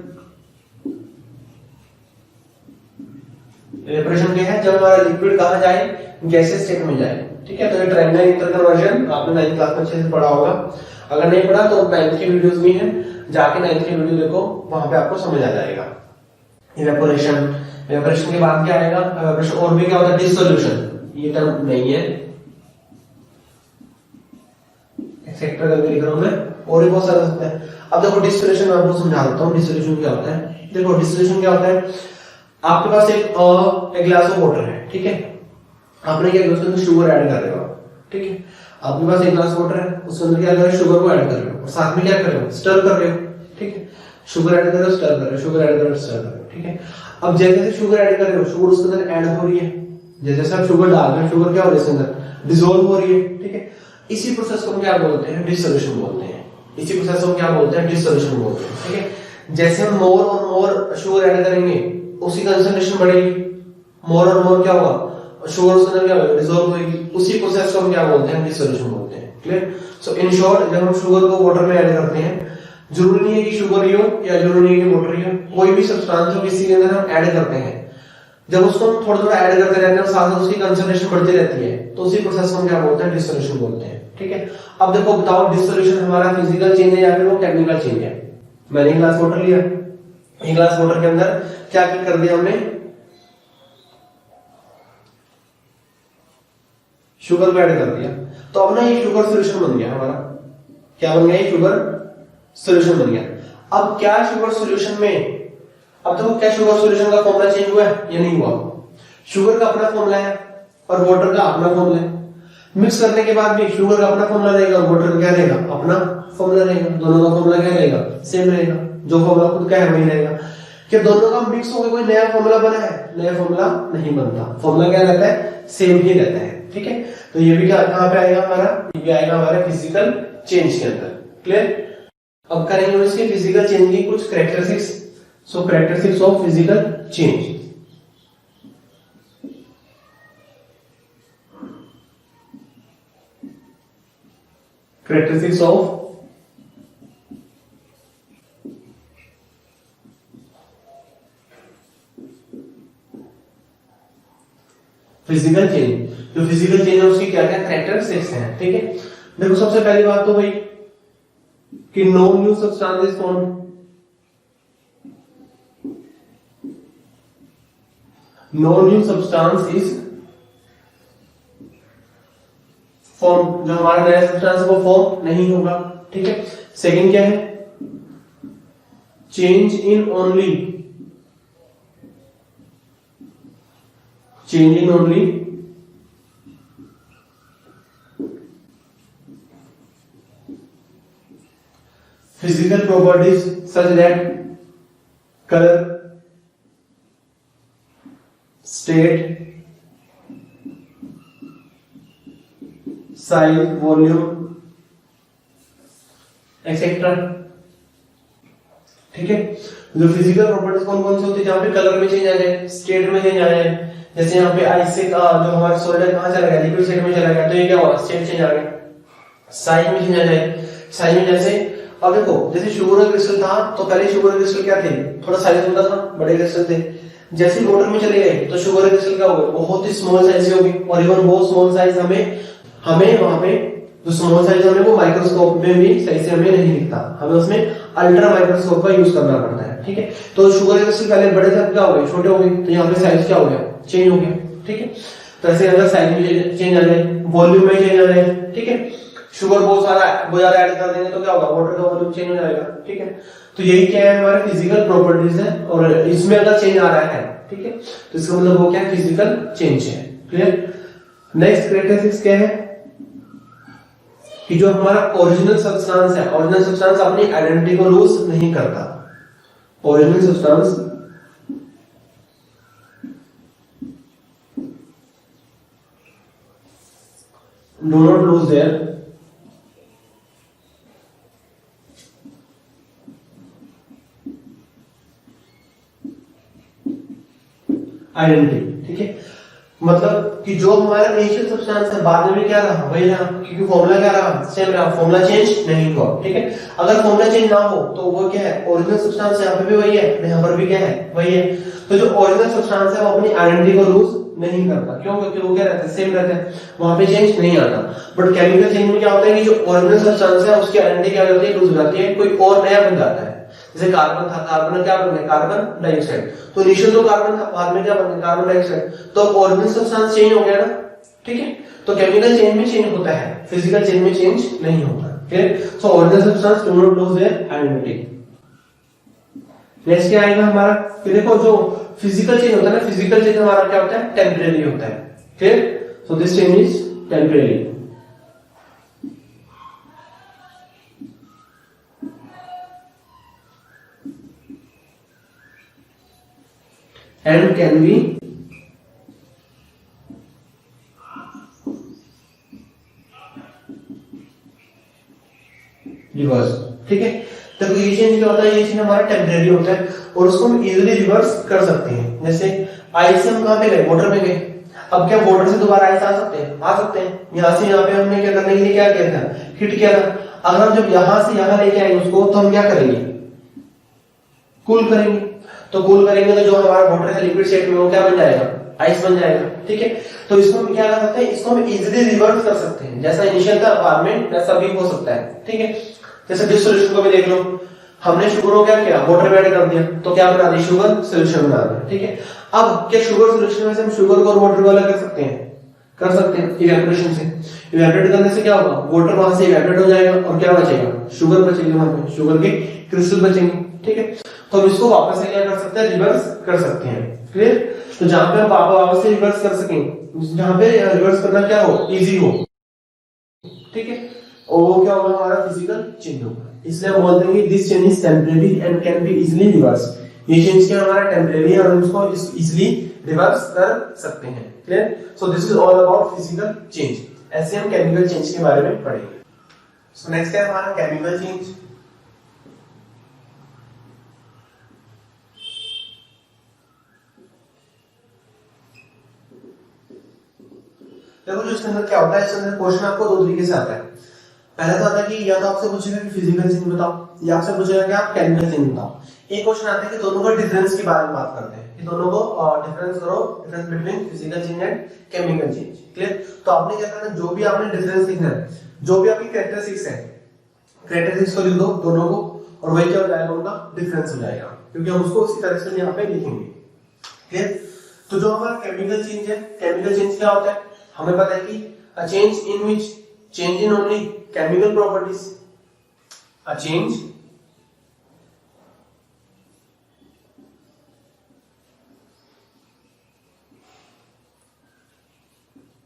इवेपोरेशन क्या है, जब हमारा लिक्विड कहां जाए, गैसियस स्टेट में जाए। ठीक है, तो ये ट्रायंगल इंटरकन्वर्जन आपने 9th क्लास में अच्छे से पढ़ा होगा, अगर नहीं पढ़ा तो 9th की वीडियोस भी हैं, जाके 9th की वीडियो देखो, वहां पे आपको समझ आ जाएगा। इवेपोरेशन, इवेपोरेशन के बाद क्या आएगा, इवेपोरेशन और भी क्या होता है, डिसोल्यूशन, ये टर्म नहीं है, सेक्टर करके लिख रहा हूं मैं, और भी बहुत सारे होते हैं। अब देखो डिसोल्यूशन मैं आपको समझा देता हूं, डिसोल्यूशन क्या होता है। देखो डिसोल्यूशन क्या होता है, आपके पास एक ग्लास ऑफ वाटर है। ठीक है, आपने क्या किया, उसके अंदर शुगर ऐड कर रहे हो। ठीक है, आपके पास एक ग्लास वाटर है, उसके अंदर क्या कर रहे हो, शुगर को ऐड कर रहे हो, और साथ में क्या कर रहे हो, स्टर कर रहे हो। ठीक है, शुगर ऐड कर रहे हो, स्टर कर रहे हो, शुगर ऐड कर रहे हो, स्टर कर रहे हो। ठीक है, अब जैसे जैसे शुगर ऐड कर रहे हो, शुगर उसके अंदर ऐड हो रही है, जैसे जैसे आप शुगर डाल रहे हो, शुगर क्या हो रही है, इसके अंदर डिसॉल्व हो रही है। ठीक है, इसी प्रोसेस को हम क्या बोलते हैं, डिसोल्यूशन बोलते हैं। इसी प्रोसेस को हम क्या बोलते हैं, डिसोल्यूशन बोलते हैं। ठीक है, जैसे हम मोर और मोर शुगर ऐड करेंगे, उसी कंसंट्रेशन बढ़ेगी, मोर और मोर क्या होगा, शुगर उसके अंदर क्या होगा, डिसॉल्व होगी। उसी प्रोसेस को हम क्या बोलते हैं, डिसोल्यूशन बोलते हैं। क्लियर? सो इन शॉर्ट, जब हम शुगर को वाटर में ऐड करते हैं, जरूरी नहीं है कि शुगर ही हो या जरूरी नहीं है कि वाटर ही हो, कोई भी सब्सटेंस जो किसी के अंदर हम ऐड करते हैं, जब उसको हम थोड़ा थोड़ा ऐड करते रहते हैं, साथ साथ उसकी कंसंट्रेशन बढ़ती रहती है, तो उसी प्रोसेस को हम क्या बोलते हैं, डिसोल्यूशन बोलते हैं। ठीक है, अब देखो बताओ, डिसोल्यूशन हमारा फिजिकल चेंज है या फिर वो केमिकल चेंज है। मैंने एक ग्लास वाटर लिया, एक ग्लास वाटर के अंदर क्या कर दिया हमने, शुगर को ऐड कर दिया, तो अब ना ये शुगर सॉल्यूशन बन गया हमारा। क्या बन गया, ये शुगर सॉल्यूशन बन गया। अब क्या शुगर सॉल्यूशन में, अब देखो क्या शुगर सॉल्यूशन का फॉर्मूला चेंज हुआ है या नहीं हुआ, शुगर का अपना फॉर्मूला है और वाटर का अपना फॉर्मूला है। मिक्स करने के बाद भी शुगर का अपना फॉर्मूला रहेगा और वाटर का क्या रहेगा, अपना फॉर्मूला रहेगा। दोनों का फॉर्मूला क्या रहेगा, सेम रहेगा, जो फॉर्मूला खुद का है वही रहेगा। कि दोनों का मिक्स होकर कोई नया फॉर्मूला बना है? नया फॉर्मूला नहीं बनता, फॉर्मूला क्या रहता है? सेम ही रहता है। ठीक है, तो ये भी क्या कहां पे आएगा हमारा? ये भी आएगा हमारे फिजिकल चेंज के अंदर। क्लियर? अब करेंगे इसके फिजिकल चेंज की कुछ characteristics. So characteristics of physical change. characteristics of physical change. जो फिजिकल चेंज है उसकी क्या क्या कैरेक्टरिस्टिक्स हैं? ठीक है, देखो सबसे पहली बात तो भाई कि no new substance is form. No new substance is form, जो हमारा नया सब्सटेंस है वो फॉर्म नहीं होगा। ठीक है, सेकंड क्या है? Change in only physical properties such that color, state, size, volume, etcetera. ठीक है, जो फिजिकल प्रॉपर्टीज कौन कौन सी होती है? जहां पे कलर में चेंज आ जाए, स्टेट में चेंज आ जाए, जैसे यहाँ पे आइस से जो हमारा सॉलिड है कहां चला गया? लिक्विड स्टेट में चला गया, तो ये क्या हुआ? स्टेट चेंज आ गया। साइज में चेंज आ जाए, साइज में जैसे अब देखो जैसे शुगर का क्रिस्टल था तो पहले शुगर का क्रिस्टल क्या थे? थोड़ा साइज होता था, बड़े क्रिस्टल थे। जैसे वाटर में चले गए तो शुगर का क्रिस्टल क्या हो गए? बहुत ही स्मॉल साइज के हो गए। और इवन वो स्मॉल साइज हमें वहां पे जो स्मॉल साइज हमें वो माइक्रोस्कोप में भी सही से हमें नहीं दिखता, हमें उसमें अल्ट्रा माइक्रोस्कोप का यूज करना पड़ता है। ठीक है, तो शुगर क्रिस्टल पहले बड़े थे, क्या हो गए? छोटे हो गए। तो यहाँ पे साइज क्या हो गया? चेंज हो गया। ठीक है, तो ऐसे अगर साइज में चेंज आ जाए, वॉल्यूम में चेंज आ जाए, ठीक है, शुगर बहुत ज्यादा ऐड कर देंगे तो क्या होगा? वाटर का वॉल्यूम चेंज हो जाएगा। ठीक है, तो यही क्या है? हमारे फिजिकल प्रॉपर्टीज है, और इसमें अगर चेंज आ रहा है, ठीक है, तो इसका मतलब वो क्या है? फिजिकल चेंज है। क्लियर? नेक्स्ट कैरेक्टरिस्टिक्स क्या है? कि जो हमारा ओरिजिनल सब्सटेंस है, ओरिजिनल सब्सटेंस अपनी आइडेंटिटी को लूज नहीं करता। Original substance do not lose their identity. ठीक है, मतलब कि जो हमारा इनिशियल सब्सटेंस है बाद में भी क्या रहा? वही रहा, क्योंकि फॉर्मूला क्या रहा? सेम रहा, फॉर्मूला चेंज नहीं हुआ। ठीक है, अगर फॉर्मूला चेंज ना हो तो वो क्या है? ओरिजिनल सब्सटेंस यहाँ पे भी वही है, यहाँ पर भी क्या है? वही है। तो जो ओरिजिनल सब्सटेंस है वो अपनी आइडेंटिटी को लूज नहीं करता। क्यों? क्योंकि वो क्या रहता है? सेम रहता है, वहां पे चेंज नहीं आता। बट केमिकल चेंज में क्या होता है कि जो ओरिजिनल सब्सटेंस है उसकी आइडेंटिटी क्या होती है? लूज हो जाती है, कोई और नया बन जाता है। जैसे कार्बन था, कार्बन क्या बन गया? Carbon dioxide. तो इनिशियल जो कार्बन था बाद में क्या बन गया? Carbon dioxide. तो ओरिजिनल सब्सटेंस चेंज हो गया ना। ठीक है, तो केमिकल चेंज में चेंज होता है, फिजिकल चेंज में चेंज नहीं होता। Clear? So original substance do not lose their identity. Next क्या आएगा हमारा? कि देखो जो फिजिकल चेंज होता है ना, फिजिकल चेंज हमारा क्या होता है? टेम्परेरी होता है। Clear? So this change is temporary and can be reverse. ठीक है, तो ये चेंज क्या होता है? ये चेंज हमारा टेम्परेरी होता है और उसको हम इजीली रिवर्स कर सकते हैं। जैसे आइस से हम कहां पे गए? वाटर में गए। अब क्या वाटर से दोबारा आइस आ सकते हैं? आ सकते हैं। यहां से यहां पे हमने क्या करने के लिए क्या किया था? हिट किया था। अगर हम जब यहां से यहां लेके आएंगे उसको तो हम क्या करेंगे? कूल करेंगे। तो कूल करेंगे तो जो हमारा वाटर है लिक्विड स्टेट में वो क्या बन जाएगा? आइस बन जाएगा। ठीक है, तो इसको हम क्या कर सकते हैं? इसको हम इजीली रिवर्स कर सकते हैं। जैसा इनिशियल था बाद में वैसा भी हो सकता है। ठीक है, जैसे जिस सॉल्यूशन को भी देख लो, हमने शुगर को क्या किया? वाटर में ऐड कर दिया तो क्या बना दी? शुगर सॉल्यूशन बना दिया। ठीक है, अब क्या शुगर सॉल्यूशन में से हम शुगर को और वाटर को अलग कर सकते हैं? कर सकते हैं, इवेपोरेशन से। इवेपोरेट करने से क्या होगा? वाटर वहां से इवेपोरेट हो जाएगा और क्या बचेगा? शुगर बचेगी, वहां पे शुगर के क्रिस्टल बचेंगे। ठीक है, तो हम इसको वापस से क्या कर सकते हैं? रिवर्स कर सकते हैं। क्लियर? तो जहां पे हम वापस से रिवर्स कर सकें, जहां पे रिवर्स करना क्या हो? इजी हो। ठीक है, और वो क्या होगा? हमारा फिजिकल चेंज होगा। इसलिए हम बोलते हैं कि this change is temporary and can be easily reverse. ये चेंज क्या हमारा टेम्परेरी है और हम इसको इजिली रिवर्स कर सकते हैं। Clear? So this is all about physical change. ऐसे हम केमिकल चेंज के बारे में पढ़ेंगे। सो नेक्स्ट है हमारा केमिकल चेंज। देखो जो इसके अंदर क्या होता है, इसके अंदर क्वेश्चन आपको दो तरीके से आता है। पहला तो आता है कि या तो आपसे पूछेगा कि फिजिकल चेंज बताओ, या आपसे पूछेगा कि आप केमिकल चेंज बताओ। एक क्वेश्चन आता है कि दोनों का डिफरेंस के बारे में बात करते हैं, कि दोनों को डिफरेंस करो, difference between physical change and chemical change. Clear? तो आपने क्या करना है, जो भी आपने डिफरेंस लिखना है, जो भी आपकी कैरेक्टरिस्टिक्स है, कैरेक्टरिस्टिक्स को लिख दो दोनों को, और वही क्या हो जाएगा, उनका डिफरेंस हो जाएगा, क्योंकि हम उसको उसी तरह से यहाँ पे लिखेंगे। क्लियर? तो जो हमारा केमिकल चेंज है, केमिकल चेंज क्या होता है, हमें पता है कि a change in which change in only chemical properties, a change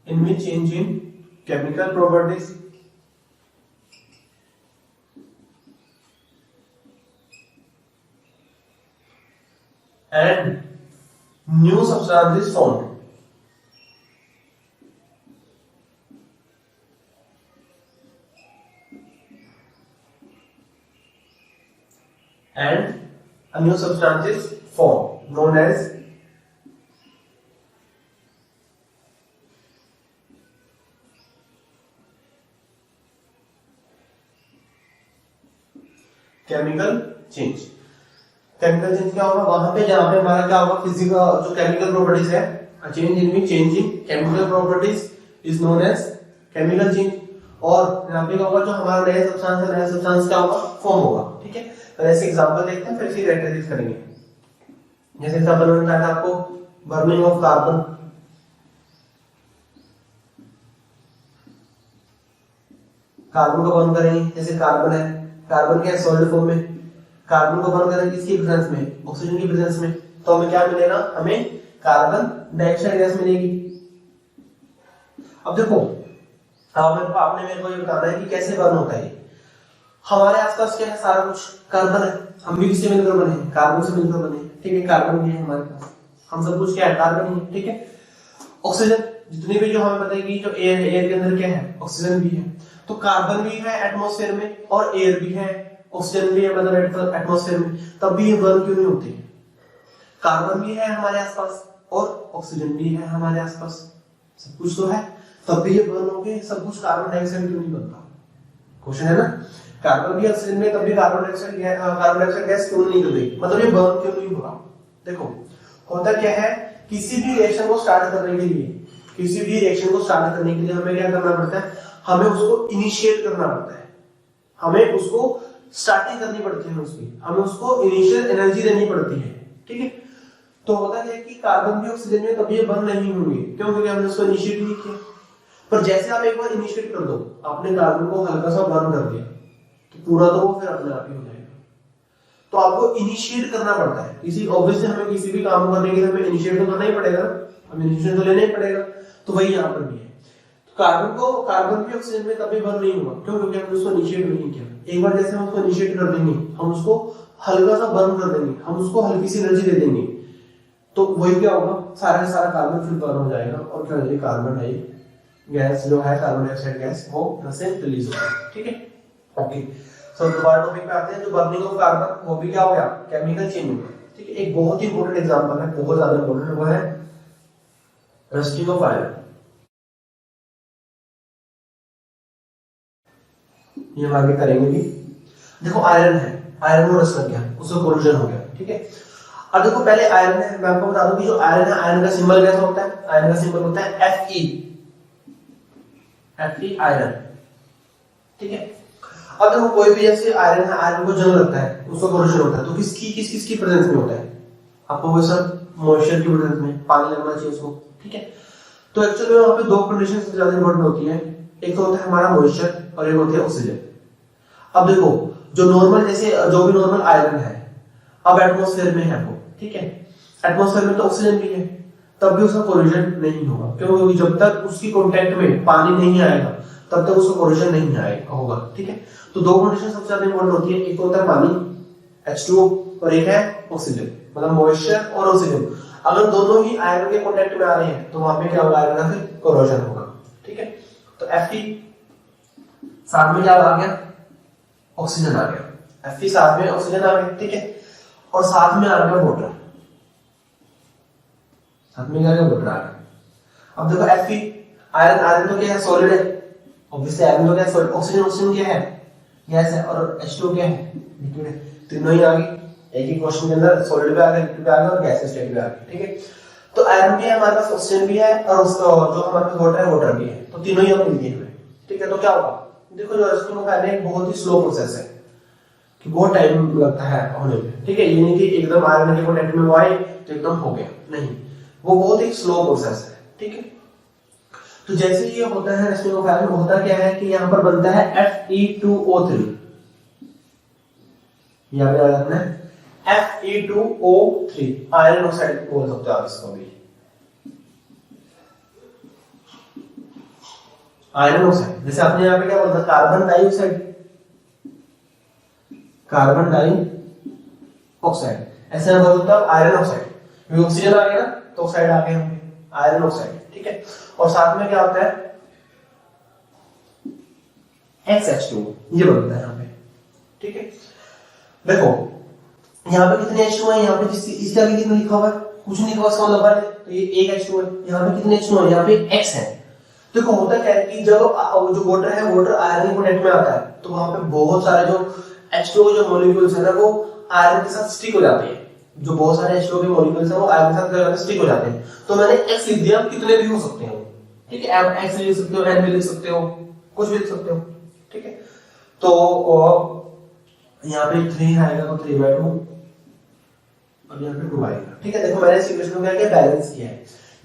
in which change in chemical properties and new substance is formed. And a new substance is formed, known as chemical change. Chemical change क्या होगा, वहां पे जहां पे हमारा क्या होगा, physical जो केमिकल प्रॉपर्टीज है, a change in which change in chemical properties is known as chemical change. और यहाँ पे क्या होगा, जो हमारा नया सब्सटेंस है, नया सब्सटेंस क्या होगा, फॉर्म होगा। ठीक है? तो ऐसे एग्जांपल देखते हैं, फिर इसे कैरेक्टराइज करेंगे। जैसे एग्जांपल मैंने बताया था आपको, बर्निंग ऑफ कार्बन, कार्बन को बर्न करेंगे, जैसे कार्बन है, कार्बन क्या है, सॉलिड फॉर्म में, कार्बन को बर्न करेंगे किसकी प्रेजेंस में, ऑक्सीजन की प्रेजेंस में, तो हमें क्या मिलेगा, हमें कार्बन डाइऑक्साइड गैस मिलेगी। अब देखो, आपने मेरे को ये बताना है कि कैसे बर्न होता है। हमारे आसपास क्या है, सारा कुछ कार्बन है, हम भी किससे मिलकर बने हैं, कार्बन से मिलकर बने हैं। ठीक है? कार्बन भी है हमारे पास, हम सब कुछ क्या है, कार्बन ही है। ठीक है? ऑक्सीजन, जितनी भी जो हमें पता है कि जो एयर है, एयर के अंदर क्या है, ऑक्सीजन भी है। तो कार्बन भी है एटमॉस्फेयर में और एयर भी है, ऑक्सीजन भी है मतलब एटमॉस्फेयर में, तब भी ये बर्न क्यों नहीं होते? कार्बन भी है हमारे आसपास और ऑक्सीजन भी है हमारे आसपास, सब कुछ तो है, तब भी ये बर्न हो गए, सब कुछ, कार्बन डाइऑक्साइड क्यों नहीं बनता? क्वेश्चन है ना, कार्बन भी ऑक्सीजन में, तब भी कार्बन डाइऑक्साइड गैस क्यों नहीं निकलती, मतलब ये बर्न क्यों नहीं हो रहा? देखो होता क्या है, किसी भी रिएक्शन को स्टार्ट करने के लिए, किसी भी रिएक्शन को स्टार्ट करने के लिए हमें क्या करना पड़ता है, हमें उसको इनिशिएट करना पड़ता है, हमें उसको स्टार्टिंग करनी पड़ती है, हमें उसको इनिशियल एनर्जी देनी पड़ती है। ठीक है? तो होता है कि कार्बन भी ऑक्सीजन में, तब ये बर्न नहीं होंगे, क्यों? क्योंकि हमने उसको इनिशिएट नहीं किया। पर जैसे आप एक बार इनिशिएट कर दो, आपने कार्बन को हल्का सा बर्न कर दिया, तो पूरा तो वो फिर अपने आप ही हो जाएगा। तो आपको इनिशिएट करना पड़ता है, किसी ऑब्वियसली हमें किसी भी काम करने के लिए हमें इनिशिएट तो करना ही पड़ेगा, हमें इनिशिएट तो लेना ही पड़ेगा। तो वही यहाँ पर भी है, तो कार्बन भी ऑक्सीजन में तभी बर्न नहीं हुआ, क्यों? क्योंकि हमने उसको इनिशिएट नहीं किया। एक बार जैसे हम उसको इनिशिएट कर देंगे, हम उसको हल्का सा बर्न कर देंगे, हम उसको हल्की सी एनर्जी दे देंगे, तो वही क्या होगा, सारा सारा कार्बन फिर बर्न हो जाएगा, और क्या हो जाएगा, कार्बन डाई गैस जो है, कार्बन डाइऑक्साइड गैस, वो यहाँ से रिलीज होगा। ठीक है? ओके, सो दोबारा टॉपिक पे आते हैं, जो बर्निंग ऑफ कार्बन, वो भी क्या हो गया, केमिकल चेंज हो गया। ठीक है? एक बहुत ही इंपॉर्टेंट एग्जांपल है, बहुत ज्यादा इंपॉर्टेंट, वो है रस्टिंग ऑफ आयरन। ये हम आगे करेंगे भी। देखो आयरन है, आयरन को रस्ट लग गया, उसका कोलिजन हो गया। ठीक है? अब देखो पहले आयरन है, मैं आपको बता दूं कि जो आयरन है, आयरन का सिंबल कैसा होता है, आयरन का सिंबल होता है Fe, आयरन। ठीक है? अब देखो कोई भी जैसे आयरन है, आयरन को जंग लगता है, उसका कोलिजन होता है, तो किसकी प्रेजेंस में होता है, आपको वो सर मॉइस्चर की प्रेजेंस में, पानी लगना चाहिए उसको। ठीक है? तो एक्चुअली वहां पे दो कंडीशन सबसे ज्यादा इंपॉर्टेंट होती है, एक तो होता है हमारा मॉइस्चर और एक होती है ऑक्सीजन। अब देखो जो नॉर्मल, जैसे जो भी नॉर्मल आयरन है, अब एटमॉस्फेयर में है वो, ठीक है, एटमॉस्फेयर में तो ऑक्सीजन भी है, तब भी उसका कोलिजन नहीं होगा, क्योंकि जब तक उसकी कांटेक्ट में पानी नहीं आएगा तब तक उसका कोलिजन नहीं आएगा होगा। ठीक है? तो दो कंडीशन सबसे ज्यादा इंपॉर्टेंट होती है, एक होता है पानी H2O और एक है ऑक्सीजन। मतलब मॉइस्चर और ऑक्सीजन, अगर दोनों ही आयरन के कांटेक्ट में आ रहे हैं तो वहां पे क्या होगा, आयरन का फिर कोरोजन होगा। ठीक है, तो Fe साथ में क्या आ गया, ऑक्सीजन आ गया, Fe साथ में ऑक्सीजन आ गया। ठीक है, और साथ में आ गया वाटर, साथ में क्या आ गया, वाटर आ गया। अब देखो Fe, आयरन, आयरन तो क्या है, सॉलिड है, ऑब्वियसली आयरन तो क्या है, सॉलिड। ऑक्सीजन, ऑक्सीजन क्या है, गैस है, और H2 क्या है, लिक्विड है। तीनों ही आ गए एक ही क्वेश्चन के अंदर, सॉलिड भी आ गया, लिक्विड भी आ गया और गैस स्टेट भी आ गया। ठीक है, तो आयरन भी है हमारे पास, ऑक्सीजन भी है, और जो हमारे पास वाटर है, वाटर भी है, तो तीनों ही हम मिल गए। ठीक है, तो क्या होगा, देखो जो रिएक्शन को करने एक बहुत ही स्लो प्रोसेस है, कि बहुत टाइम लगता है होने में। ठीक है, ये नहीं कि एकदम आयरन के कांटेक्ट में वो आए तो एकदम हो गया, नहीं, वो बहुत ही स्लो प्रोसेस है। ठीक है, तो जैसे ये होता है रिएक्शन को करने में, होता क्या है कि यहाँ पर बनता है Fe2O3, यहाँ पे रखना है Fe2O3, आयरन ऑक्साइड बोल सकते हो आप इसको भी, आयरन ऑक्साइड। जैसे आपने यहाँ पे क्या बोलता है, कार्बन डाइऑक्साइड, कार्बन डाइऑक्साइड, ऐसे बोल सकते हो आयरन ऑक्साइड, क्योंकि ऑक्सीजन आ गया ना तो ऑक्साइड आ गया, आयरन ऑक्साइड। ठीक है, और साथ में क्या होता है, XH2, ये बनता है यहाँ पे। ठीक है, देखो यहाँ पे कितने H2 है, यहाँ पे इसके आगे कितना लिखा हुआ है, कुछ नहीं लिखा हुआ, इसका मतलब है तो ये एक H2 है। यहाँ पे कितने H2 है, यहाँ पे X है। देखो होता क्या है कि जब जो वाटर है, वाटर आयरन के कांटेक्ट में आता है तो वहां पे बहुत सारे जो H2O जो मॉलिक्यूल्स है ना, वो आयरन के साथ स्टिक हो जाते हैं। जो बहुत सारे H2O के मॉलिक्यूल्स हैं वो आयरन के साथ स्टिक हो जाते हैं। तो मैंने X लिख दिया, कितने भी हो सकते हैं। ठीक है, आप X लिख सकते हो, N भी लिख सकते हो, कुछ भी लिख सकते हो। ठीक है, तो यहाँ पे 3 आएगा तो 3/2 और यहाँ पे 2 आएगा। ठीक है, देखो मैंने इस इक्वेशन को क्या किया, बैलेंस किया है,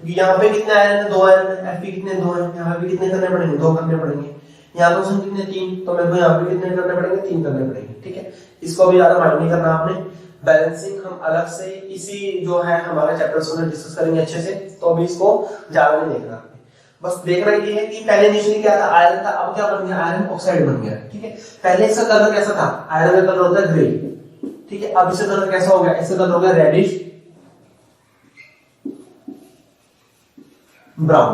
क्योंकि यहाँ पे कितने आयरन है, 2 आयरन है, Fe कितने 2 हैं, यहाँ पे कितने करने पड़ेंगे, 2 करने पड़ेंगे। यहाँ पे ऑक्सीजन कितने 3, तो मेरे को यहाँ पे कितने करने पड़ेंगे, 3 करने पड़ेंगे। ठीक है, इसको भी ज्यादा माइंड नहीं करना आपने, बैलेंसिंग हम अलग से इसी जो है हमारे चैप्टर्स में डिस्कस करेंगे अच्छे से, तो अभी इसको ज्यादा नहीं देखना आपने। बस देखना ये है कि पहले इनिशियली क्या था, आयरन था, अब क्या बन गया, आयरन ऑक्साइड बन गया। ठीक है, पहले इसका कलर कैसा था, आयरन का कलर होता है ग्रे। ठीक है, अब इसका कलर कैसा हो गया, इसका कलर हो गया रेडिश ब्राउन।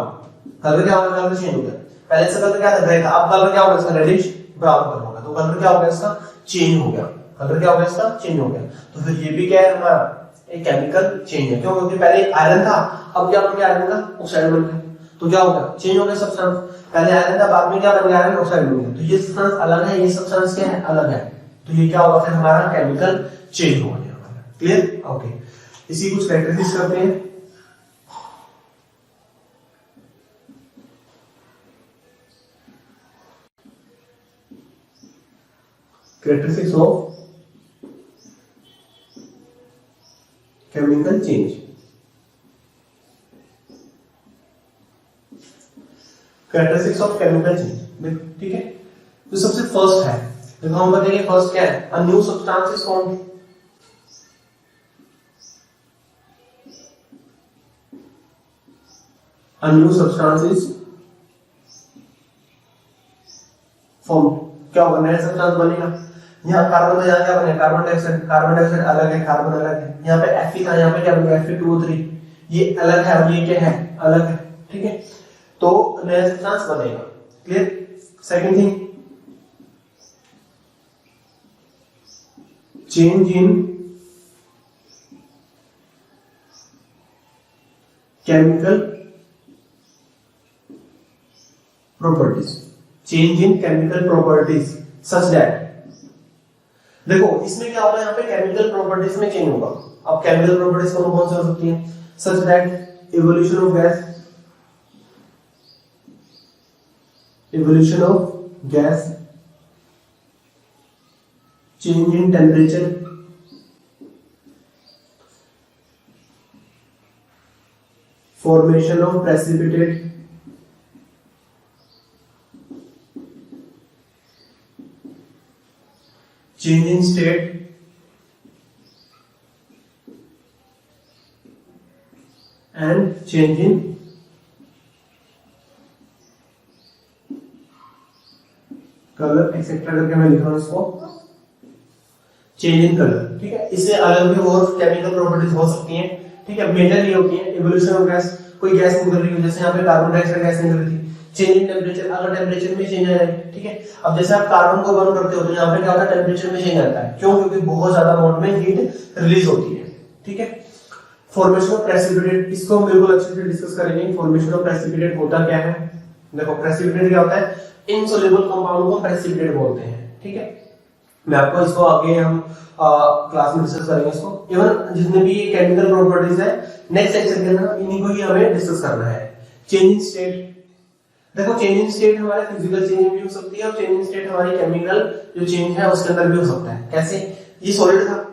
कलर क्या होगा, कलर चेंज हो गया। पहले इसका कलर क्या था, ग्रे था, अब कलर क्या होगा इसका, रेडिश ब्राउन कलर होगा। तो कलर क्या हो गया इसका, चेंज हो गया। कलर क्या हो गया इसका, चेंज हो गया। तो फिर ये भी क्या है हमारा, एक केमिकल चेंज है। क्यों, क्योंकि पहले आयरन था, अब क्या बन गया, आयरन का ऑक्साइड बन गया। तो क्या होगा, चेंज हो गया सब्सटेंस। पहले आयरन था, बाद में क्या बन गया, आयरन ऑक्साइड बन गया। तो ये सब्सटेंस अलग है, ये सब्सटेंस क्या है, अलग है। तो ये क्या होगा, फिर हमारा केमिकल चेंज हो गया हमारा। Clear, okay. इसी कुछ कैरेक्टरिस्टिक्स करते हैं। Characteristics of chemical change. Characteristics of chemical change. ठीक है, तो सबसे फर्स्ट है, देखो हम बताएंगे फर्स्ट क्या है, a new substance is formed. A new substance is formed. क्या होगा, नया सब्सटेंस बनेगा। यहाँ कार्बन तो यहाँ क्या बनेगा, कार्बन डाइऑक्साइड। कार्बन डाइऑक्साइड अलग है, कार्बन अलग है। यहाँ पे Fe था, यहाँ पे क्या बनेगा, Fe2O3। ये अलग है और ये क्या है, अलग है। ठीक है, तो नया सब्सटेंस बनेगा। Clear. Second thing, change in chemical properties. Change in chemical properties such that, देखो इसमें क्या होगा, यहाँ पे केमिकल प्रॉपर्टीज में चेंज होगा। अब केमिकल प्रॉपर्टीज कौन सी हो सकती है, such that evolution of gas, evolution of gas, change in temperature, formation of precipitate, change in state, and change in colour etcetera करके मैं लिख रहा हूं इसको। चेंज इन कलर, ठीक है। इससे अलग भी और केमिकल प्रॉपर्टीज हो सकती हैं, ठीक है। मेजर ये होती है इवोल्यूशन ऑफ गैस, कोई गैस निकल रही है, जैसे यहाँ पे कार्बन डाइऑक्साइड गैस निकल रही थी, चेंज इन टेम्परेचर, अगर टेम्परेचर में चेंज आ जाए, ठीक है। अब जैसे आप कार्बन को बर्न करते हो तो यहाँ पे क्या होता है, टेम्परेचर में चेंज आता है, क्यों? क्योंकि बहुत ज्यादा अमाउंट में हीट रिलीज होती है, ठीक है। फॉर्मेशन ऑफ प्रेसिपिटेट, इसको हम बिल्कुल अच्छे से डिस्कस करेंगे। फॉर्मेशन ऑफ प्रेसिपिटेट होता क्या है? देखो प्रेसिपिटेट क्या होता है, इनसॉल्युबल कंपाउंड को प्रेसिपिटेट बोलते हैं, ठीक है। मैं आपको इसको आगे हम क्लास में डिस्कस करेंगे इसको। इवन जितने भी केमिकल प्रॉपर्टीज है नेक्स्ट लेक्चर के अंदर इन्हीं को ही हमें डिस्कस करना है। चेंज इन स्टेट, देखो चेंज इन स्टेट हमारे फिजिकल चेंज भी हो सकती है और चेंज इन स्टेट हमारी केमिकल जो चेंज है उसके अंदर भी हो सकता है। कैसे? ये सॉलिड था,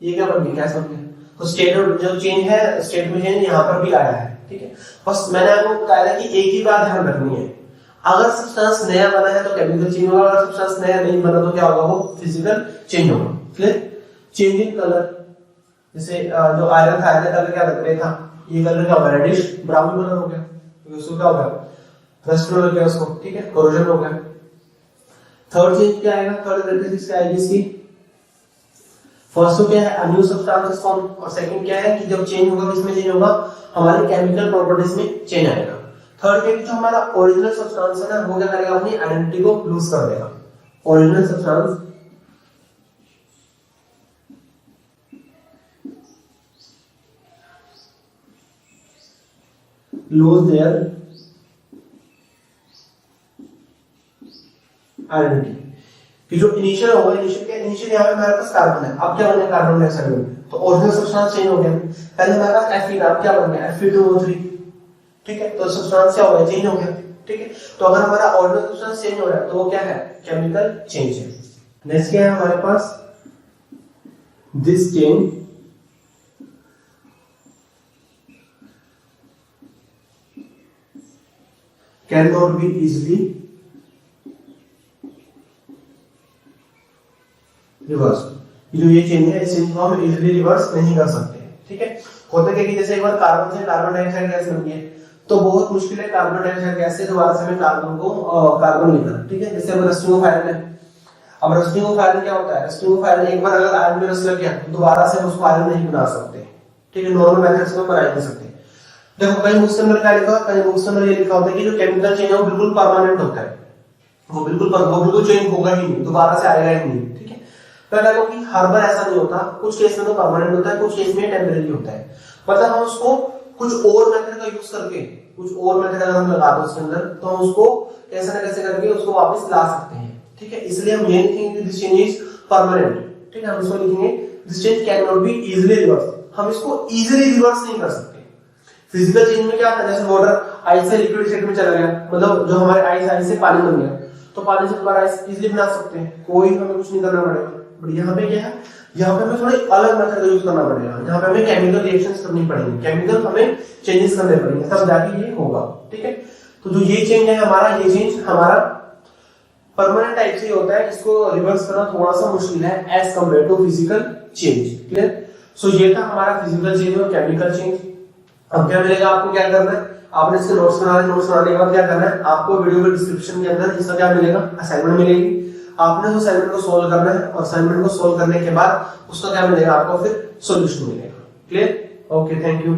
ये क्या बन गया, गैस बन गया, तो स्टेट जो चेंज है, स्टेट में चेंज यहाँ पर भी आया है, ठीक है। बस मैंने आपको बताया कि एक ही बात ध्यान रखनी है, अगर सब्सटेंस नया बना है तो केमिकल चेंज होगा, अगर सब्सटेंस नया नहीं बना तो क्या होगा, वो फिजिकल चेंज होगा। क्लियर? चेंज इन कलर, जैसे जो आयरन था, आयरन कलर क्या लग रहा था, ये कलर क्या होगा, रेडिश ब्राउन कलर हो गया, तो उसको क्या होगा, रस्ट हो गया उसको, ठीक है, कोरोजन हो गया। थर्ड चेंज क्या आएगा, थर्ड कैरेक्टरिस्टिक्स क्या आएगी इसकी? फर्स्ट तो क्या है, अ न्यू सब्सटेंस फॉर्म, और सेकंड क्या है कि जब चेंज होगा किसमें चेंज होगा, हमारे केमिकल प्रॉपर्टीज में चेंज आएगा। थर्ड है कि जो हमारा ओरिजिनल सब्सटेंस है ना, वो क्या करेगा, अपनी आइडेंटिटी को लूज कर देगा। Original substance lose their identity, कि जो इनिशियल होगा, इनिशियल यहाँ पे हमारे पास कार्बन है, अब क्या बने, कार्बन डाइऑक्साइड बन गया, तो ओरिजिनल सब्सटेंस चेंज हो गया। पहले हमारे पास Fe था, अब क्या बन गया, Fe2O3, ठीक है, तो सब्सटेंस क्या हो गया, चेंज हो गया, ठीक है। तो अगर हमारा ओरिजिनल सब्सटेंस चेंज हो रहा है तो वो क्या है, केमिकल चेंज है। नेक्स्ट क्या है हमारे पास, this change can not be easily reverse, जो ये चेंज है इस चेंज को हम इजिली रिवर्स नहीं कर सकते, ठीक है। होता क्या कि जैसे एक बार कार्बन से कार्बन डाइऑक्साइड गैस बन गई है तो बहुत मुश्किल है कार्बन डाइऑक्साइड गैस से दोबारा से हमें कार्बन लेना, ठीक है। जैसे अब रस्टिंग ऑफ आयरन है, अब रस्टिंग ऑफ आयरन क्या होता है, रस्टिंग ऑफ आयरन एक बार अगर आयरन में रस्ट लग गया तो दोबारा से हम उसको आयरन नहीं बना सकते, ठीक है, नॉर्मल मेथड से बना नहीं सकते। देखो कहीं बुक्स के अंदर क्या लिखा है, कहीं बुक्स के अंदर ये लिखा होता है कि जो केमिकल चेंज है वो बिल्कुल परमानेंट होता है, वो बिल्कुल चेंज होगा ही नहीं, दोबारा से आएगा ही नहीं, ठीक है। पहला तो कि हर बार ऐसा नहीं होता, कुछ केस में तो परमानेंट होता है, कुछ केस में टेम्परेरी होता है। मतलब हम उसको कुछ और मेथड का यूज करके, कुछ और मेथड अगर हम लगा दो उसके अंदर तो हम उसको कैसे ना कैसे करके उसको वापस ला सकते हैं, ठीक है। इसलिए हम ये लिखेंगे कि दिस चेंज इज परमानेंट, ठीक है। हम इसको लिखेंगे this change can not be easily reverse, हम इसको इजीली रिवर्स नहीं कर सकते। फिजिकल चेंज में क्या होता है, जैसे वाटर आइस से लिक्विड स्टेट में चला गया, मतलब जो हमारे आइस से पानी बन गया, तो पानी से दोबारा आइस इजीली बना सकते हैं, कोई हमें कुछ नहीं करना पड़ेगा। बट यहाँ पे क्या है, यहाँ पे हमें थोड़ी अलग मेथड का यूज करना पड़ेगा, यहाँ पे हमें केमिकल रिएक्शंस करनी पड़ेंगी, केमिकल हमें चेंजेस करने पड़ेंगे, तब जाके ये होगा, ठीक है। तो जो ये चेंज है हमारा, ये चेंज हमारा परमानेंट टाइप से होता है, इसको रिवर्स करना थोड़ा सा मुश्किल है as compare to physical change. Clear? So ये था हमारा फिजिकल चेंज और केमिकल चेंज। अब क्या मिलेगा आपको, क्या करना है, आपने इसके नोट्स बनाने के बाद क्या करना है, आपको वीडियो के डिस्क्रिप्शन के अंदर इसका क्या मिलेगा, असाइनमेंट मिलेगी। आपने उस असाइनमेंट को सोल्व करना है और असाइनमेंट को सोल्व करने के बाद उसका क्या मिलेगा, आपको फिर सॉल्यूशन मिलेगा। क्लियर? Okay, thank you.